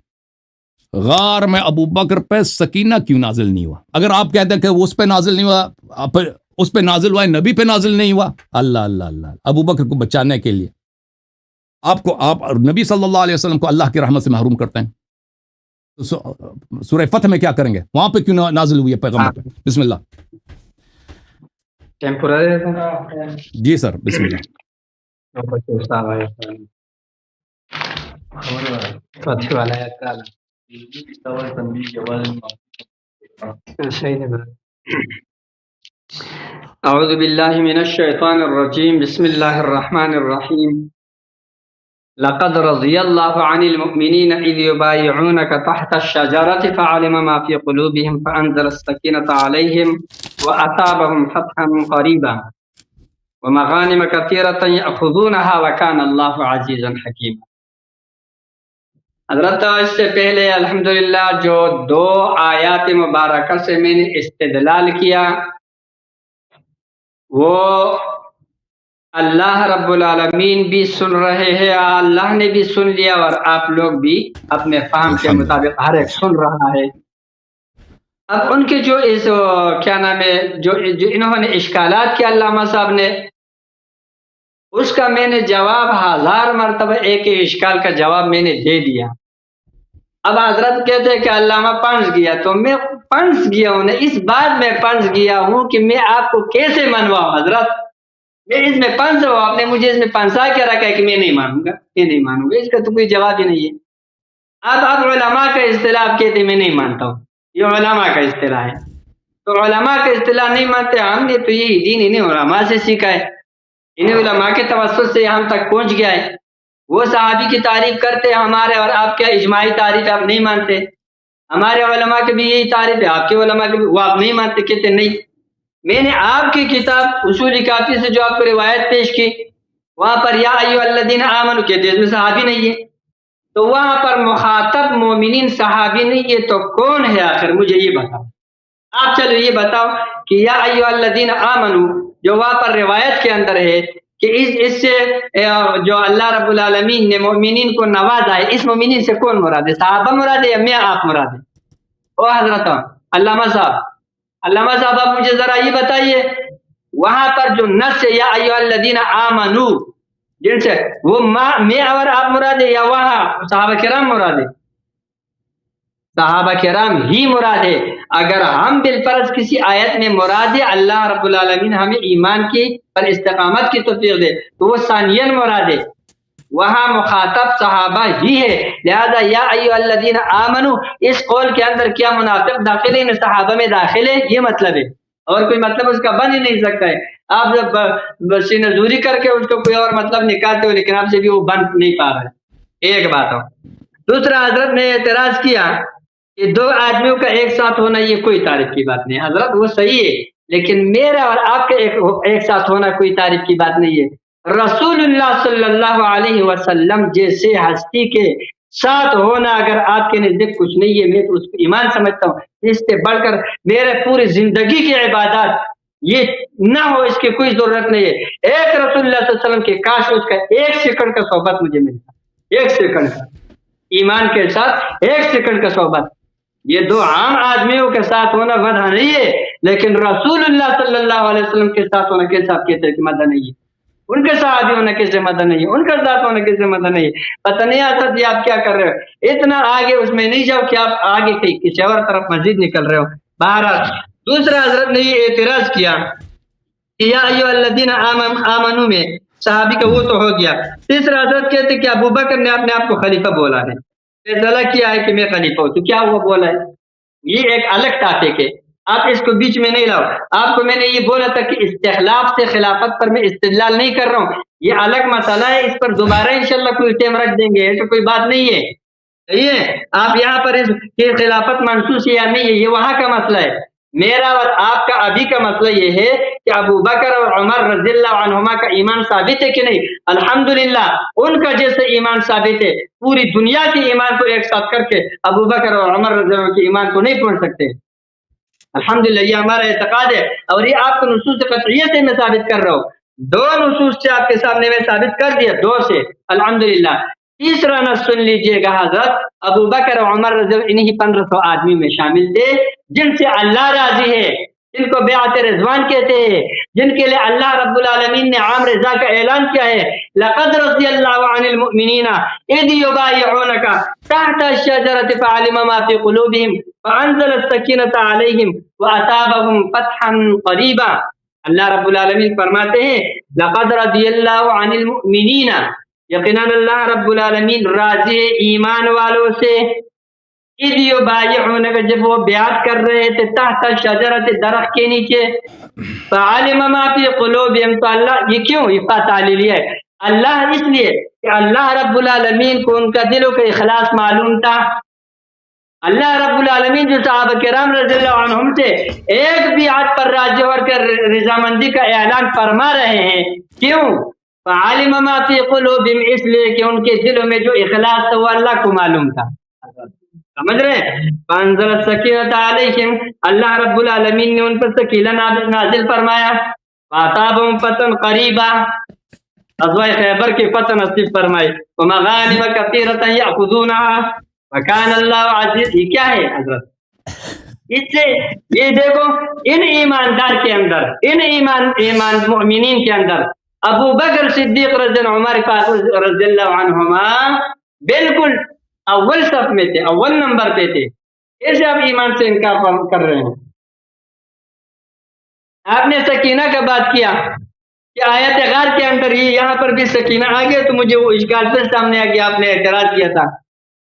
S1: غار میں ابو بکر پہ سکینہ کیوں نازل نہیں ہوا؟ اگر آپ کہتے ہیں کہ اس پہ نازل نہیں ہوا، اس پہ نازل ہوا ہے، نبی پہ نازل نہیں ہوا. اللہ ابو بکر کو بچانے کے لیے آپ نبی صلی اللہ علیہ وسلم کو اللہ کی رحمت سے محروم کرتے ہیں. سورہ فتح میں کیا کریں گے؟ وہاں پہ کیوں نازل ہوئی ہے پیغمبر پہ؟ بسم اللہ. جی سر، بسم اللہ.
S2: اعوذ باللہ من الشیطان الرجیم، بسم اللہ الرحمن الرحیم. لقد رضي الله عن المؤمنين إذ يبايعونك تحت الشجرة فعلم ما في قلوبهم فأنزل السكينة عليهم وأثابهم فتحا قريبا ومغانم كثيرة يأخذونها وكان الله عزيزا حكيما. حضرت اس سے پہلے الحمدللہ جو 2 آیات مبارکہ سے میں نے استدلال کیا وہ اللہ رب العالمین بھی سن رہے ہیں، اللہ نے بھی سن لیا اور آپ لوگ بھی اپنے فہم کے مطابق ہر ایک سن رہا ہے۔ اب ان کے جو اس کیا نام ہے جو انہوں نے اشکالات کیا علامہ صاحب نے، اس کا میں نے جواب 1000 مرتبہ ایک اشکال کا جواب میں نے دے دیا۔ اب حضرت کہتے ہیں کہ علامہ پنس گیا، تو میں پنس گیا ہوں، اس بات میں پنس گیا ہوں کہ میں آپ کو کیسے منواؤں حضرت، میں اس میں پنس ہوں، آپ نے مجھے اس میں پنسا کے رکھا ہے کہ میں نہیں مانوں گا، میں نہیں مانوں گا، اس کا تو کوئی جواب ہی نہیں ہے۔ اب علماء کا اصطلاح آپ کہتے ہیں میں نہیں مانتا ہوں، یہ علماء کا اصطلاح ہے، تو علماء کا اصطلاح نہیں مانتے، ہم نے تو یہی دین انہیں علماء سے سیکھا ہے، انہیں علماء کے توسط سے ہم تک پہنچ گیا ہے۔ وہ صحابی کی تعریف کرتے ہیں ہمارے، اور آپ کیا اجماعی تعریف آپ نہیں مانتے، ہمارے علماء کے بھی یہی تعریف ہے، آپ کے علماء کے بھی وہ آپ نہیں مانتے، کہتے نہیں۔ میں نے آپ کی کتاب اصول کافی سے جو آپ کو روایت پیش کی، وہاں پر یا ایھا الذین آمنوا کہتے ہیں، اس میں صحابی نہیں ہے، تو وہاں پر مخاطب مومنین صحابی نہیں ہے، تو کون ہے آخر، مجھے یہ بتاؤ آپ، چلو یہ بتاؤ کہ یا ایھا الذین آمنوا جو وہاں پر روایت کے اندر ہے کہ اس سے جو اللہ رب العالمین نے مومنین کو نوازا ہے، اس مومنین سے کون مراد ہے، صحابہ مراد ہے یا میں آپ مراد ہے؟ او حضرت علامہ صاحب آپ مجھے ذرا یہ بتائیے، وہاں پر جو نص ہے یا ایھا الذین آمنوا جن سے، وہ میں اور آپ مراد ہے یا وہاں صحابہ کرام مراد ہے؟ صحابہ کرام ہی مراد ہے۔ اگر ہم بالفرض کسی آیت میں مراد ہے اللہ رب العالمین ہمیں ایمان کی پر استقامت کی توفیق دے تو وہ ثانیاً مراد ہے، وہاں مخاطب صحابہ ہی ہے، لہذا یا ایھا الذین آمنوا اس قول کے اندر کیا منافق داخل ہے، صحابہ میں داخل ہے، یہ مطلب ہے، اور کوئی مطلب اس کا بن ہی نہیں سکتا ہے۔ آپ جب سینہ زوری کر کے اس کو کوئی اور مطلب نکالتے ہو، لیکن آپ سے بھی وہ بن نہیں پا رہا ہے، ایک بات ہو۔ دوسرا حضرت نے اعتراض کیا کہ 2 آدمیوں کا ایک ساتھ ہونا یہ کوئی تعریف کی بات نہیں، حضرت وہ صحیح ہے، لیکن میرا اور آپ کے ایک ساتھ ہونا کوئی تعریف کی بات نہیں ہے۔ رسول اللہ صلی اللہ علیہ وسلم جیسے ہستی کے ساتھ ہونا اگر آپ کے نزدیک کچھ نہیں ہے، میں تو اس کو ایمان سمجھتا ہوں، اس سے بڑھ کر میرے پوری زندگی کی عبادات یہ نہ ہو، اس کی کوئی ضرورت نہیں ہے۔ ایک رسول اللہ صلی اللہ علیہ وسلم کے کاش اس کا 1 سیکنڈ کا صحبت مجھے ملتا، 1 سیکنڈ کا ایمان کے ساتھ 1 سیکنڈ کا صحبت، یہ 2 عام آدمیوں کے ساتھ ہونا مدح نہیں ہے، لیکن رسول اللہ صلی اللہ علیہ وسلم کے ساتھ ہونا کیسے آپ کہتے ہیں کہ مدح نہیں ہے، ان کے ساتھ ہونا کیسے مدح نہیں ہے، ان کے ساتھ ہونا کیسے مدح نہیں ہے؟ پتہ نہیں حضرت جی آپ کیا کر رہے ہو، اتنا آگے اس میں نہیں جاؤ کہ آپ آگے کسی اور طرف مزید نکل رہے ہو۔ بہرحال دوسرا حضرت نے یہ اعتراض کیا کہ یا ایھا الذین آمنوا میں صحابی کا وہ تو ہو گیا۔ تیسرا حضرت کہتے کہ ابو بکر نے اپنے آپ کو خلیفہ بولا ہے، فیصلہ کیا ہے کہ میں خلیفہ ہوں، تو کیا وہ بولا ہے، یہ ایک الگ ٹاپک ہے، آپ اس کو بیچ میں نہیں لاؤ۔ آپ کو میں نے یہ بولا تھا کہ استخلاف سے خلافت پر میں استدلال نہیں کر رہا ہوں، یہ الگ مسئلہ ہے، اس پر دوبارہ انشاءاللہ کوئی ٹائم رکھ دیں گے، تو کوئی بات نہیں ہے، صحیح ہے؟ آپ یہاں پر کہ خلافت منسوخ ہے یا نہیں ہے، یہ وہاں کا مسئلہ ہے، میرا اور آپ کا ابھی کا مسئلہ یہ ہے کہ ابو بکر اور عمر رضی اللہ عنہما کا ایمان ثابت ہے کہ نہیں؟ الحمدللہ ان کا جیسے ایمان ثابت ہے، پوری دنیا کے ایمان کو ایک ساتھ کر کے ابو بکر اور عمر رضی اللہ عنہ کے ایمان کو نہیں پہنچ سکتے، الحمدللہ یہ ہمارا اعتقاد ہے، اور یہ آپ کو نصوص قطعیہ سے میں ثابت کر رہا ہوں، 2 نصوص سے آپ کے سامنے میں ثابت کر دیا، 2 سے الحمدللہ۔ تیسرا نص سن لیجئے گا حضرت، ابو بکر اور عمر رضی اللہ عنہ انہی 1500 آدمی میں شامل تھے جن سے اللہ راضی ہے، جن کو بیعت رضوان کہتے ہیں، جن کے لیے اللہ رب العالمین نے عام رضا کا اعلان کیا ہے، لقد رضی اللہ عن المؤمنین اذ یبایعونک تحت الشجرۃ فعلم ما فی قلوبہم فانزل السکینۃ علیہم واثابہم فتحا قریبا۔ اللہ رب العالمین فرماتے ہیں لقد رضی اللہ عن المؤمنین، یقیناً اللہ رب العالمین راضی ایمان والوں سے، اذ یبایعونک جب وہ بیعت کر رہے تھے، تحت الشجرۃ درخت کے نیچے، فعلم ما فی قلوبہم، تو اللہ یہ کیوں یہ تعلیلیہ ہے، اللہ اس لیے کہ اللہ رب العالمین کو ان کا دلوں کا اخلاص معلوم تھا. اللہ رب العالمین جو صحابہ کرام رضی اللہ عنہم سے ایک بھی آج پر راضی ہو کر رضامندی کا اعلان فرما رہے ہیں. کیوں؟ فعلم ما فی قلوبہم، اس لیے کہ ان کے دلوں میں جو اخلاص تھا وہ اللہ کو معلوم تھا. سمجھ رہے ہیں؟ فانزل السکینۃ علیہم، اللہ رب العالمین نے ان پر سکینہ نازل فرمایا. فاصابہم فتح قریبا، غزوہ خیبر کی فتح نصیب فرمائی. ومغانم کثیرۃ یأخذونها وکان اللہ عزیز. یہ کیا ہے حضرت؟ اس سے یہ دیکھو ان ایماندار کے اندر، ان ایمان مؤمنین کے اندر ابو بکر صدیق رضی اللہ عمر فاروق رضی اللہ عنہما بالکل اول صف میں تھے، اول نمبر پہ تھے. ایسے آپ ایمان سے انکار کر رہے ہیں. آپ نے سکینہ کا بات کیا کہ آیت غار کے اندر ہی یہاں پر بھی سکینہ آ گیا، تو مجھے وہ اشکال پھر سامنے آ گیا. آپ نے اعتراض کیا تھا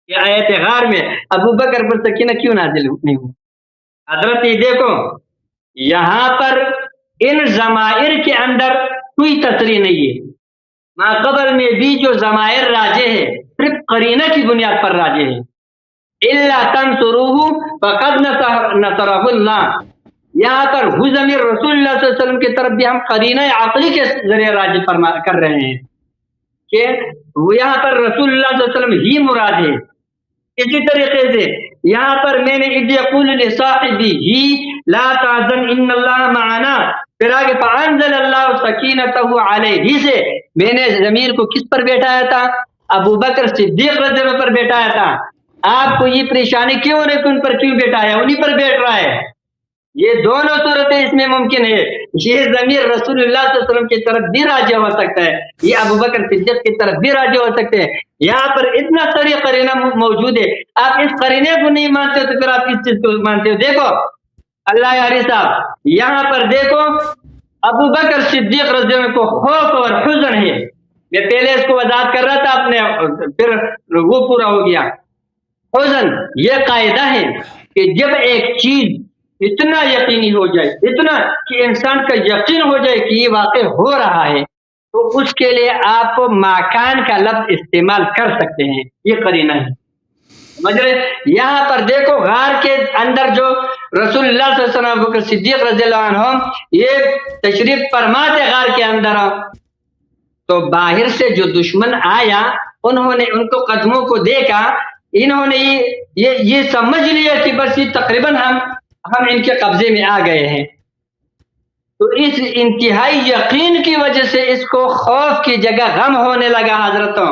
S2: کہ آیت غار میں ابو بکر پر سکینہ کیوں نازل نہیں ہوا. حضرت یہ دیکھو یہاں پر ان ضمائر کے اندر کوئی تصریح نہیں ہے. ما قبل میں بھی جو ضمائر راجع ہے صرف قرینہ کی بنیاد پر راجع ہے. الا تنصروہ فقد نصرہ اللہ، یہاں پر ہو ضمیر رسول اللہ صلی اللہ علیہ وسلم کی طرف بھی ہم قرینہ عقلی کے ذریعے راجع کر رہے ہیں کہ یہاں پر رسول اللہ صلی اللہ علیہ وسلم ہی مراد ہے. اسی طریقے سے یہاں پر میں نے اذ یقول لصاحبہ لا تحزن ان اللہ معنا، پھر آگے فانزل اللہ سکینتہ علیہ سے میں نے ضمیر کو کس پر بیٹھایا تھا؟ ابو بکر صدیق رضی اللہ عنہ پر بیٹھایا تھا. آپ کو یہ پریشانی کیوں ہے کہ ان پر کیوں بیٹھایا؟ انہی پر بیٹھ رہا ہے. یہ دونوں صورتیں اس میں ممکن ہے. یہ ضمیر رسول اللہ صلی اللہ علیہ وسلم کی طرف بھی راجع ہو سکتا ہے، یہ ابو بکر صدیق کی طرف بھی راجع ہو سکتے ہیں. یہاں پر اتنا صریح قرینہ موجود ہے، آپ اس قرینے کو نہیں مانتے تو پھر آپ کس چیز کو مانتے ہو؟ دیکھو اللہ یاری صاحب یہاں پر دیکھو ابو بکر صدیق رضی اللہ عنہ کو خوف اور حزن ہے. میں پہلے اس کو وضاحت کر رہا تھا، آپ نے پھر وہ پورا ہو گیا. حزن یہ قاعدہ ہے کہ جب ایک چیز اتنا یقینی ہو جائے، اتنا کہ انسان کا یقین ہو جائے کہ یہ واقع ہو رہا ہے، تو اس کے لیے آپ مکان کا لفظ استعمال کر سکتے ہیں. یہ قرینہ ہے. سمجھ رہے؟ یہاں پر دیکھو غار کے اندر جو رسول اللہ صلی اللہ علیہ وسلم ابو بکر صدیق رضی اللہ عنہ یہ تشریف فرما تھے غار کے اندر، تو باہر سے جو دشمن آیا انہوں نے ان کو قدموں کو دیکھا، انہوں نے یہ سمجھ لیا کہ بس یہ تقریباً ہم ان کے قبضے میں آ گئے ہیں. تو اس انتہائی یقین کی وجہ سے اس کو خوف کی جگہ غم ہونے لگا. حضرتوں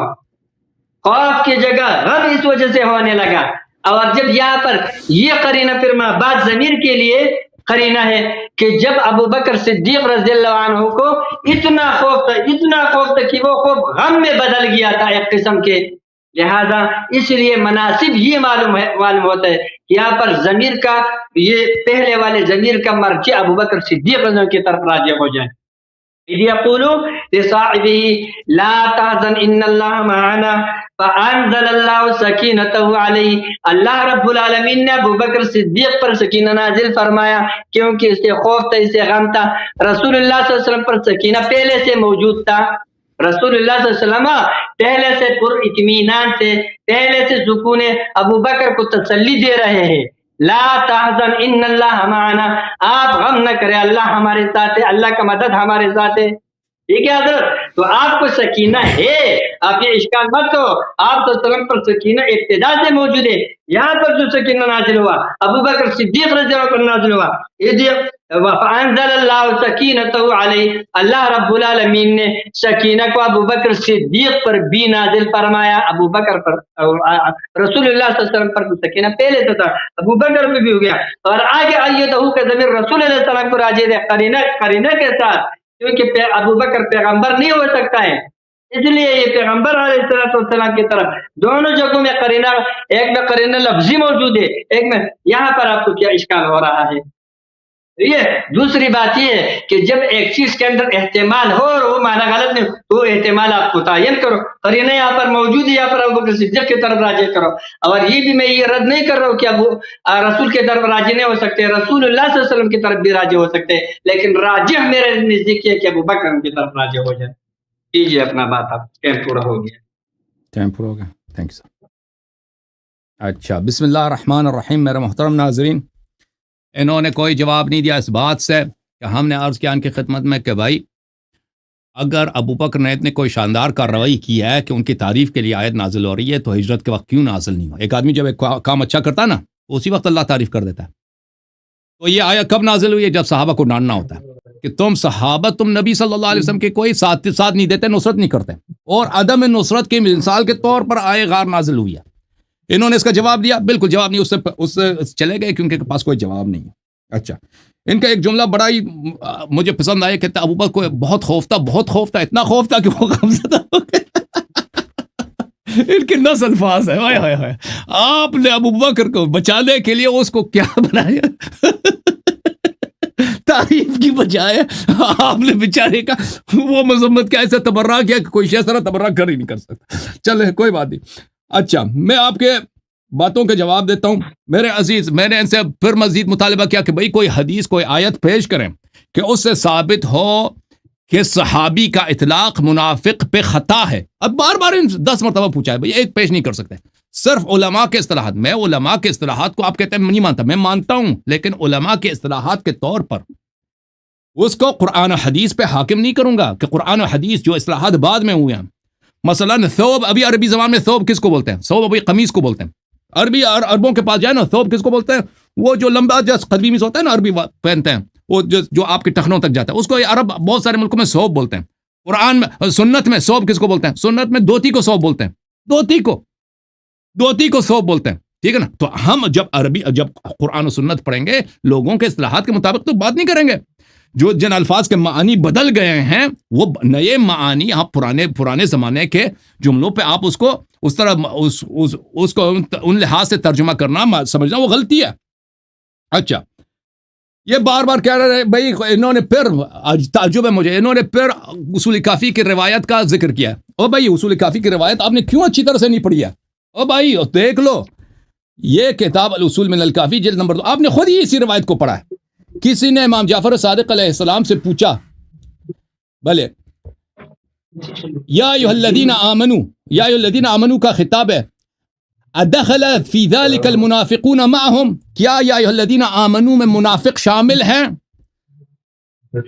S2: خوف کی جگہ غم اس وجہ سے ہونے لگا. اور جب یہاں پر یہ قرینہ پھر بعد ضمیر کے لیے قرینہ ہے کہ جب ابو بکر صدیق رضی اللہ عنہ کو اتنا خوف تھا کہ وہ خوف غم میں بدل گیا تھا ایک قسم کے. لہذا اس لیے مناسب یہ معلوم ہوتا ہے کہ یہاں پر ضمیر کا یہ پہلے والے ضمیر کا مرجع ابو بکر صدیق رضی اللہ عنہ کی طرف راجع ہو جائے. اذ یقول لصاحبہ لا تحزن ان اللہ معنا فانزل اللہ سکینتہ علیہ، اللہ رب العالمین نے ابو بکر صدیق پر سکینہ نازل فرمایا کیونکہ اسے خوف تھا، اسے غم تھا. رسول اللہ صلی اللہ علیہ وسلم پر سکینہ پہلے سے موجود تھا. رسول اللہ صلی اللہ علیہ وسلم پہلے سے پر اطمینان سے، پہلے سے سکون ابو بکر کو تسلی دے رہے ہیں. لا تحزن ان اللہ معنا، آپ غم نہ کریں، اللہ ہمارے ساتھ ہے، اللہ کا مدد ہمارے ساتھ ہے. ٹھیک ہے حضرت؟ تو آپ کو سکینہ ہے، آپ یہ اشکال مت کرو. آپ تو سلام پر سکینہ ابتدا سے موجود ہے. یہاں پر جو سکینہ نازل ہوا ابو بکر صدیق رضی اللہ عنہ پر نازل ہوا. فانزل اللہ سکینتہ علیہ، اللہ رب العالمین نے سکینہ کو ابو بکر صدیق پر بھی نازل فرمایا. ابو بکر پر رسول اللہ صلی اللہ علیہ وسلم پر سکینہ پہلے تو تھا، ابو بکر میں بھی ہو گیا. اور آگے ایدہ کا ضمیر رسول اللہ صلی اللہ علیہ وسلم کو راجع ہے قرینہ کے ساتھ، کیونکہ ابو بکر پیغمبر نہیں ہو سکتا ہے، اس لیے یہ پیغمبر علیہ السلام کی طرف دونوں جگہوں میں قرینہ، ایک میں قرینہ لفظی موجود ہے، ایک میں یہاں پر آپ کو کیا اشکال ہو رہا ہے. یہ دوسری بات یہ ہے کہ جب ایک چیز کے اندر احتمال ہو اور وہ معنی غلط نہیں تو احتمال آپ متعین کرو. قرینہ یہاں پر موجود ہے، یہاں پر ابو بکر صدیق کی طرف راجع کرو. اور یہ بھی میں یہ رد نہیں کر رہا ہوں کہ ابو رسول کی طرف راجع نہیں ہو سکتے، رسول اللہ صلی اللہ علیہ وسلم کی طرف بھی راجع ہو سکتے، لیکن راجع میرے نزدیک ہے کہ ابو بکر کی طرف راجع ہو جائے. کیجیے اپنا بات، آپ ٹائم پورا ہو گیا.
S1: ٹائم پورا ہو گیا. تھینک یو سر. اچھا، بسم اللہ الرحمن الرحیم. میرے محترم ناظرین، انہوں نے کوئی جواب نہیں دیا اس بات سے کہ ہم نے عرض کیا ان کی خدمت میں کہ بھائی اگر ابو بکر نے اتنے کوئی شاندار کارروائی کی ہے کہ ان کی تعریف کے لیے آیت نازل ہو رہی ہے، تو ہجرت کے وقت کیوں نازل نہیں ہو؟ ایک آدمی جب ایک کام اچھا کرتا ہے نا، اسی وقت اللہ تعریف کر دیتا ہے. تو یہ آیت کب نازل ہوئی ہے؟ جب صحابہ کو ڈانٹنا ہوتا ہے کہ تم صحابہ، تم نبی صلی اللہ علیہ وسلم کے کوئی ساتھ نہیں دیتے، نصرت نہیں کرتے، اور عدم نصرت کی مثال کے طور پر آئے غار نازل ہوئی ہے. انہوں نے اس کا جواب دیا؟ بالکل جواب نہیں. اس سے چلے گئے کیونکہ پاس کوئی جواب نہیں ہے. اچھا، ان کا ایک جملہ بڑا ہی مجھے پسند آیا، کہتے ابو بکر کو بہت خوف تھا، اتنا خوف تھا کہ وہ غمزدہ ہو گئے. ان کے نس الفاظ ہے، ہائے ہائے ہائے. آپ نے ابو بکر کو بچانے کے لیے اس کو کیا بنایا؟ تعریف کی بجائے آپ نے بیچارے کا وہ مذمت کا ایسا تبرہ کیا کہ کوئی شخص طرح تبرہ کر ہی نہیں کر سکتا. چلے کوئی بات نہیں. اچھا، میں آپ کے باتوں کے جواب دیتا ہوں. میرے عزیز، میں نے ان سے پھر مزید مطالبہ کیا کہ بھئی کوئی حدیث، کوئی آیت پیش کریں کہ اس سے ثابت ہو کہ صحابی کا اطلاق منافق پہ خطا ہے. اب بار بار 10 مرتبہ پوچھا ہے، بھئی ایک پیش نہیں کر سکتے. صرف علماء کے اصطلاحات، میں علماء کے اصطلاحات کو آپ کہتے ہیں نہیں مانتا، میں مانتا ہوں، لیکن علماء کے اصطلاحات کے طور پر اس کو قرآن و حدیث پہ حاکم نہیں کروں گا کہ قرآن و حدیث جو اصطلاحات بعد میں ہوئے ہیں. مثلا ثوب، ابھی عربی زبان میں ثوب کس کو بولتے ہیں؟ ثوب ابھی قمیص کو بولتے ہیں. عربوں کے پاس جائے نا، ثوب کس کو بولتے ہیں؟ وہ جو لمبا قمیص ہوتا ہے نا، عربی پہنتے ہیں، وہ جو آپ کے ٹخنوں تک جاتا ہے، اس کو عرب بہت سارے ملکوں میں ثوب بولتے ہیں. قرآن میں، سنت میں ثوب کس کو بولتے ہیں؟ سنت میں دھوتی کو ثوب بولتے ہیں. دھوتی کو ثوب بولتے ہیں. ٹھیک ہے نا؟ تو ہم جب قرآن و سنت پڑھیں گے، لوگوں کے اصطلاحات کے مطابق تو بات نہیں کریں گے. جو جن الفاظ کے معنی بدل گئے ہیں، وہ نئے معنی آپ پرانے زمانے کے جملوں پہ آپ اس کو اس طرح اس کو ان لحاظ سے ترجمہ کرنا، سمجھنا وہ غلطی ہے. اچھا، یہ بار بار کہہ رہے ہیں بھائی، انہوں نے پھر تعجب ہے مجھے، انہوں نے پھر اصول کافی کی روایت کا ذکر کیا. او بھائی، اصول کافی کی روایت آپ نے کیوں اچھی طرح سے نہیں پڑھی ہے؟ او بھائی دیکھ لو، یہ کتاب الاصول من الکافی جلد نمبر 2، آپ نے خود ہی اسی روایت کو پڑھا ہے. کسی نے امام جعفر صادق علیہ السلام سے پوچھا، بھلے یا ایھا الذین آمنو کا خطاب ہے، ادخل فی ذلک المنافقون معهم، کیا یا ایھا الذین آمنو میں منافق شامل ہیں؟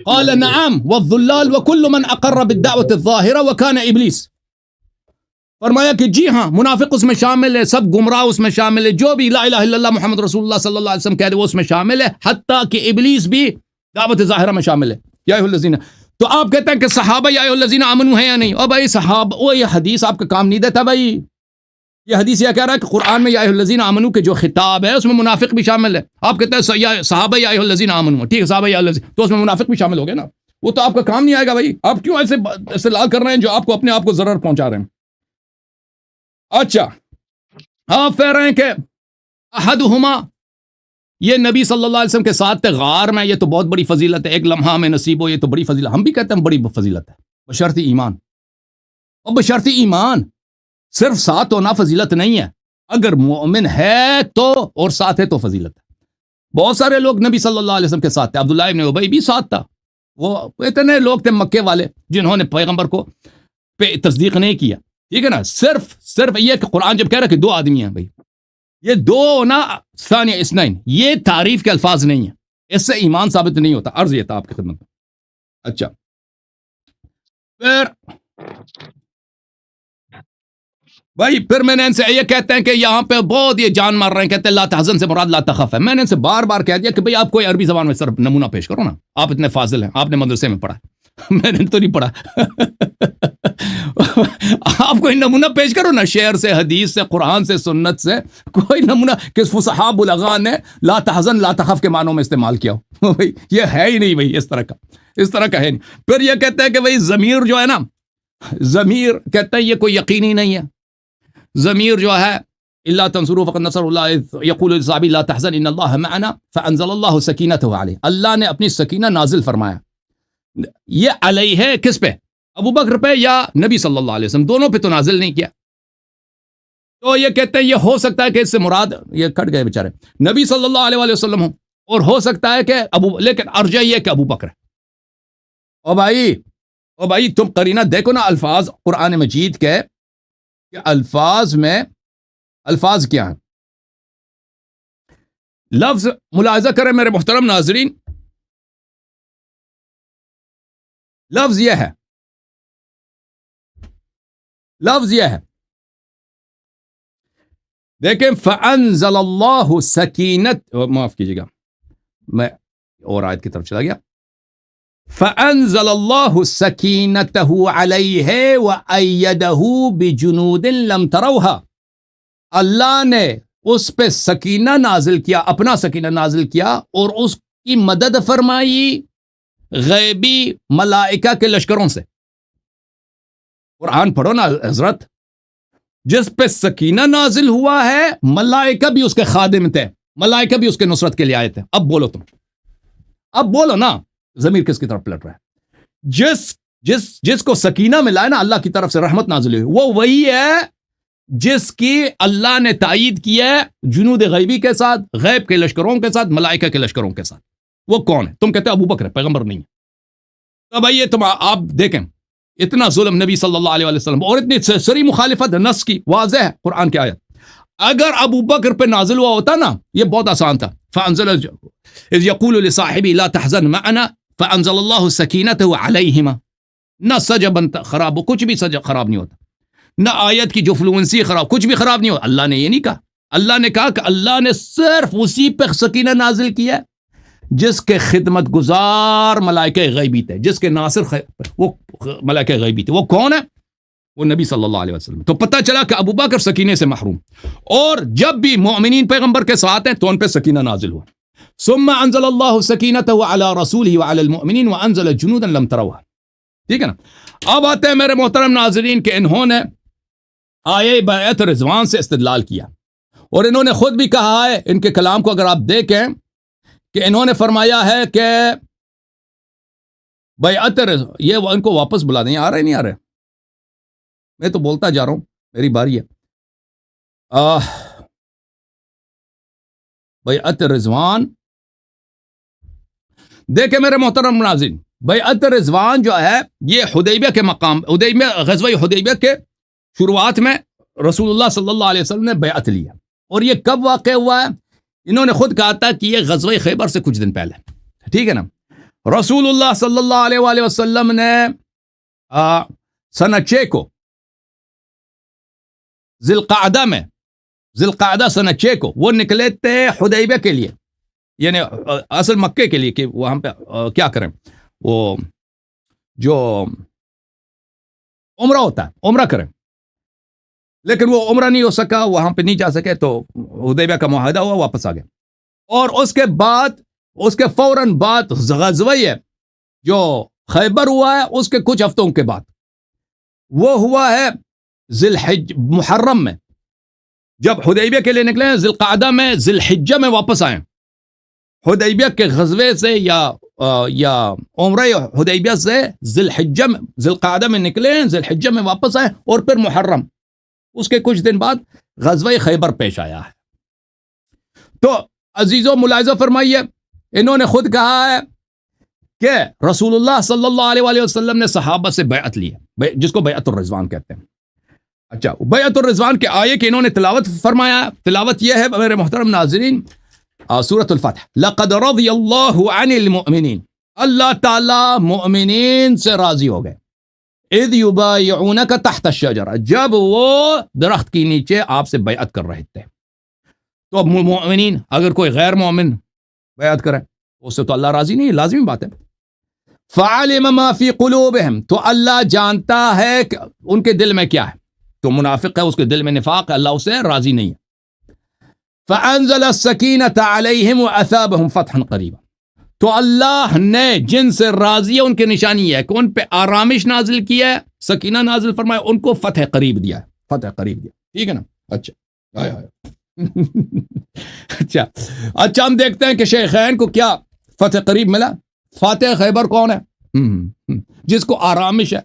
S1: قال نعم والضلال وكل من اقر بالدعوة الظاہرة وكان ابلیس. فرمایا کہ جی ہاں، منافق اس میں شامل ہے، سب گمراہ اس میں شامل ہے، جو بھی لا الہ الا اللہ محمد رسول اللہ صلی اللہ علیہ وسلم کہہ دے وہ اس میں شامل ہے، حتیٰ کہ ابلیس بھی دعوت ظاہرہ میں شامل ہے. یا ایھا الذین، تو آپ کہتے ہیں کہ صحابہ یا ایھا الذین آمنوا ہیں یا نہیں؟ او بھائی صحابہ، وہ یہ حدیث آپ کا کام نہیں دیتا بھائی. یہ حدیث یہ کہہ رہا ہے کہ قرآن میں یا ایھا الذین آمنوا کے جو خطاب ہے اس میں منافق بھی شامل ہے. آپ کہتے ہیں صحابہ یا ایھا الذین آمنوا، ٹھیک ہے، صحابہ یا الذین، تو اس میں منافق بھی شامل ہو گئے نا. وہ تو آپ کا کام نہیں آئے گا بھائی. آپ کیوں ایسے استدلال کر رہے ہیں جو آپ کو اپنے آپ کو ضرر پہنچا رہے ہیں؟ اچھا، آپ کہہ رہے ہیں کہ احدہما، یہ نبی صلی اللہ علیہ وسلم کے ساتھ تھے غار میں، یہ تو بہت بڑی فضیلت ہے. ایک لمحہ میں نصیب ہو، یہ تو بڑی فضیلت، ہم بھی کہتے ہیں بڑی فضیلت ہے، بشرط ایمان. اور بشرط ایمان صرف ساتھ ہونا فضیلت نہیں ہے، اگر مومن ہے تو اور ساتھ ہے تو فضیلت ہے. بہت سارے لوگ نبی صلی اللہ علیہ وسلم کے ساتھ تھے، عبداللہ ابن ابی بھی ساتھ تھا. وہ اتنے لوگ تھے مکے والے جنہوں نے پیغمبر کو پہ تصدیق نہیں کیا. ٹھیک ہے نا؟ صرف یہ کہ قرآن جب کہہ رہا کہ 2 آدمی ہیں بھائی، یہ 2 نا ثانی اثنین، یہ تعریف کے الفاظ نہیں ہیں، اس سے ایمان ثابت نہیں ہوتا. عرض یہ تھا آپ کی خدمت میں. اچھا، پھر میں نے ان سے یہ کہتے ہیں کہ یہاں پہ بہت یہ جان مار رہے ہیں، کہتے ہیں لا تحزن سے مراد لا تخف ہے. میں نے ان سے بار بار کہہ دیا کہ بھئی آپ کوئی عربی زبان میں صرف نمونہ پیش کرو نا، آپ اتنے فاضل ہیں، آپ نے مدرسے میں پڑھا، میں نے تو نہیں پڑھا. آپ کوئی نمونہ پیش کرو نا، شعر سے، حدیث سے، قرآن سے، سنت سے، کوئی نمونہ. کس فصحاء بلغاء نے لا تحزن لا تخف کے معنوں میں استعمال کیا ہو؟ بھائی یہ ہے ہی نہیں بھائی، اس طرح کا ہے نہیں. پھر یہ کہتے ہیں کہ بھائی ضمیر جو ہے نا، ضمیر کہتے ہیں یہ کوئی یقینی نہیں ہے. ضمیر جو ہے الا تنصروا فقد نصر اللہ یقول للصحابی لا تحزن ان اللہ معنا فانزل اللہ سکینتہ علیہ، اللہ نے اپنی سکینہ نازل فرمایا. یہ علیہ ہے کس پہ؟ ابو بکر پہ یا نبی صلی اللہ علیہ وسلم؟ دونوں پہ تو نازل نہیں کیا. تو یہ کہتے ہیں یہ ہو سکتا ہے کہ اس سے مراد، یہ کٹ گئے بیچارے، نبی صلی اللہ علیہ وسلم ہوں، اور ہو سکتا ہے کہ لیکن ارجح یہ کہ ابو بکر ہے. اور بھائی اور بھائی تم قرینہ دیکھو نا الفاظ قرآن مجید کے کہ الفاظ میں الفاظ کیا ہیں. لفظ ملاحظہ کریں میرے محترم ناظرین, لفظ یہ ہے, لفظ یہ ہے, دیکھیں فَأَنزَلَ اللَّهُ سَكِينَةَ, معاف کیجیے گا میں اور آیت کی طرف چلا گیا. فَأَنزَلَ اللَّهُ سَكِينَتَهُ عَلَيْهِ وَأَيَّدَهُ بِجُنُودٍ لَمْ تَرَوْهَا, اللہ نے اس پہ سکینہ نازل کیا, اپنا سکینہ نازل کیا اور اس کی مدد فرمائی غیبی ملائکہ کے لشکروں سے. قرآن پڑھو نا حضرت, جس پہ سکینہ نازل ہوا ہے ملائکہ بھی اس کے خادم تھے, ملائکہ بھی اس کے نصرت کے لیے آئے تھے. اب بولو تم, اب بولو نا ضمیر کس کی طرف پلٹ رہا ہے؟ جس کو سکینہ ملا ہے نا اللہ کی طرف سے رحمت نازل ہوئی, وہ وہی ہے جس کی اللہ نے تائید کی ہے جنود غیبی کے ساتھ, غیب کے لشکروں کے ساتھ, ملائکہ کے لشکروں کے ساتھ. وہ کون ہے؟ تم کہتے ابو بکر ہے, پیغمبر نہیں ہے. تو بھائی یہ تم آپ دیکھیں اتنا ظلم نبی صلی اللہ علیہ وسلم اور اتنی سری مخالفت نص کی, واضح ہے قرآن کی آیت. اگر ابو بکر پہ نازل ہوا ہوتا نا یہ بہت آسان تھا. فانزل اذ یقول لصاحبی لا تحزن معنا فانزل اللہ سکینتہ علیہما. نہ سجا بنتا خراب, کچھ بھی سجا خراب نہیں ہوتا, نہ آیت کی جو فلوئنسی خراب, کچھ بھی خراب نہیں ہوتا. اللہ نے یہ نہیں کہا, اللہ نے کہا کہ اللہ نے صرف اسی پہ سکینہ نازل کیا جس کے خدمت گزار ملائکہ غیبی تھے, جس کے ناصر وہ ملائکہ غیبی تھے. وہ کون ہے؟ وہ نبی صلی اللہ علیہ وسلم. تو پتہ چلا کہ ابو بکر سکینے سے محروم, اور جب بھی مومنین پیغمبر کے ساتھ ہیں تو ان پہ سکینہ نازل ہوا. ثم انزل اللہ سکینتہ علی رسولہ وعلی المؤمنین وانزل جنودا لم تروها. ٹھیک ہے نا. اب آتے ہیں میرے محترم ناظرین کہ انہوں نے آیے بیعت رضوان سے استدلال کیا, اور انہوں نے خود بھی کہا ہے, ان کے کلام کو اگر آپ دیکھیں کہ انہوں نے فرمایا ہے کہ بیعت یہ ان کو واپس بلا دیں. آ رہے نہیں آ رہے؟ میں تو بولتا جا رہا ہوں, میری باری ہے. بیعت رضوان دیکھیں میرے محترم ناظرین, بیعت رضوان جو ہے یہ حدیبیہ کے مقام, غزوہ حدیبیہ کے شروعات میں رسول اللہ صلی اللہ علیہ وسلم نے بیعت لیا. اور یہ کب واقع ہوا ہے؟ انہوں نے خود کہا تھا کہ یہ غزوہ خیبر سے کچھ دن پہلے. ٹھیک ہے نا. رسول اللہ صلی اللہ علیہ وآلہ وسلم نے سنہ 6 کو ذی القعدہ سنہ 6 کو وہ نکلے تھے حدیبیہ کے لیے, یعنی اصل مکے کے لیے کہ وہاں پہ کیا کریں, وہ جو عمرہ ہوتا ہے عمرہ کریں. لیکن وہ عمرہ نہیں ہو سکا, وہاں پہ نہیں جا سکے, تو حدیبیہ کا معاہدہ ہوا, واپس آ گئے. اور اس کے بعد اس کے فوراً بعد غزوہ ہے جو خیبر ہوا ہے, اس کے کچھ ہفتوں کے بعد وہ ہوا ہے ذی الحجہ محرم میں. جب حدیبیہ کے لیے نکلے ہیں ذی القعدہ میں, ذی الحجہ میں واپس آئے. حدیبیہ کے غزوے سے یا عمرہ حدیبیہ سے ذی القعدہ میں نکلے ہیں, ذی الحجہ میں واپس آئے, اور پھر محرم اس کے کچھ دن بعد غزوہ خیبر پیش آیا ہے. تو عزیزو ملاحظہ فرمائیے, انہوں نے خود کہا ہے کہ رسول اللہ صلی اللہ علیہ وآلہ وسلم نے صحابہ سے بیعت لی ہے, جس کو بیعت الرضوان کہتے ہیں. اچھا, بیعت الرضوان کے آیے کہ انہوں نے تلاوت فرمایا. تلاوت یہ ہے میرے محترم ناظرین, سورۃ الفتح. لقد رضی اللہ عن المؤمنین, اللہ تعالی مؤمنین سے راضی ہو گئے. اذ یبایعونک تحت الشجرہ, جب وہ درخت کے نیچے آپ سے بیعت کر رہے تھے. تو اب مومنین, اگر کوئی غیر مومن بیعت کرے اس سے تو اللہ راضی نہیں, لازمی بات ہے. فعلم ما فی قلوبہم, تو اللہ جانتا ہے کہ ان کے دل میں کیا ہے. تو منافق ہے, اس کے دل میں نفاق ہے, اللہ اسے راضی نہیں ہے. فانزل السکینۃ علیہم واثابہم فتحا قریبا, تو اللہ نے جن سے راضی ہے ان کی نشانی ہے کہ ان پہ آرامش نازل کیا ہے, سکینہ نازل فرمایا, ان کو فتح قریب دیا ہے, فتح قریب دیا. ٹھیک ہے نا. اچھا اچھا ہم دیکھتے ہیں کہ شیخین کو کیا فتح قریب ملا. فاتح خیبر کون ہے؟ جس کو آرامش ہے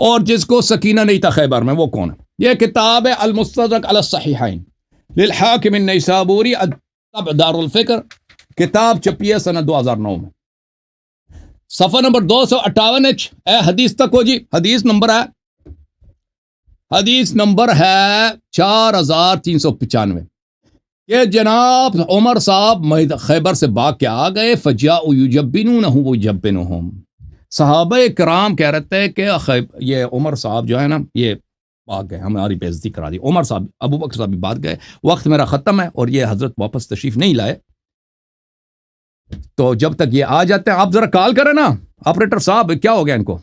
S1: اور جس کو سکینہ نہیں تھا خیبر میں, وہ کون ہے؟ یہ کتاب ہے المستدرک علی الصحیحین للحاکم النیسابوری, طبع دار الفکر, کتاب چھپی ہے سنہ 2009 میں. صفحہ نمبر 258 اے حدیث تک ہو جی. حدیث نمبر ہے 4395 کہ جناب عمر صاحب خیبر سے بھاگ کے آ گئے. فجاءوا یجبنونہ ویجبنہم. صحابہ کرام کہہ رہے تھے کہ یہ عمر صاحب جو ہے نا یہ بھاگ گئے, ہماری بے عزتی کرا دی. عمر صاحب ابو بکر صاحب بھی بھاگ گئے, وقت میرا ختم ہے اور یہ حضرت واپس تشریف نہیں لائے. تو جب تک یہ آ جاتے ہیں آپ ذرا کال کریں نا آپریٹر صاحب, کیا ہو گیا ان کو؟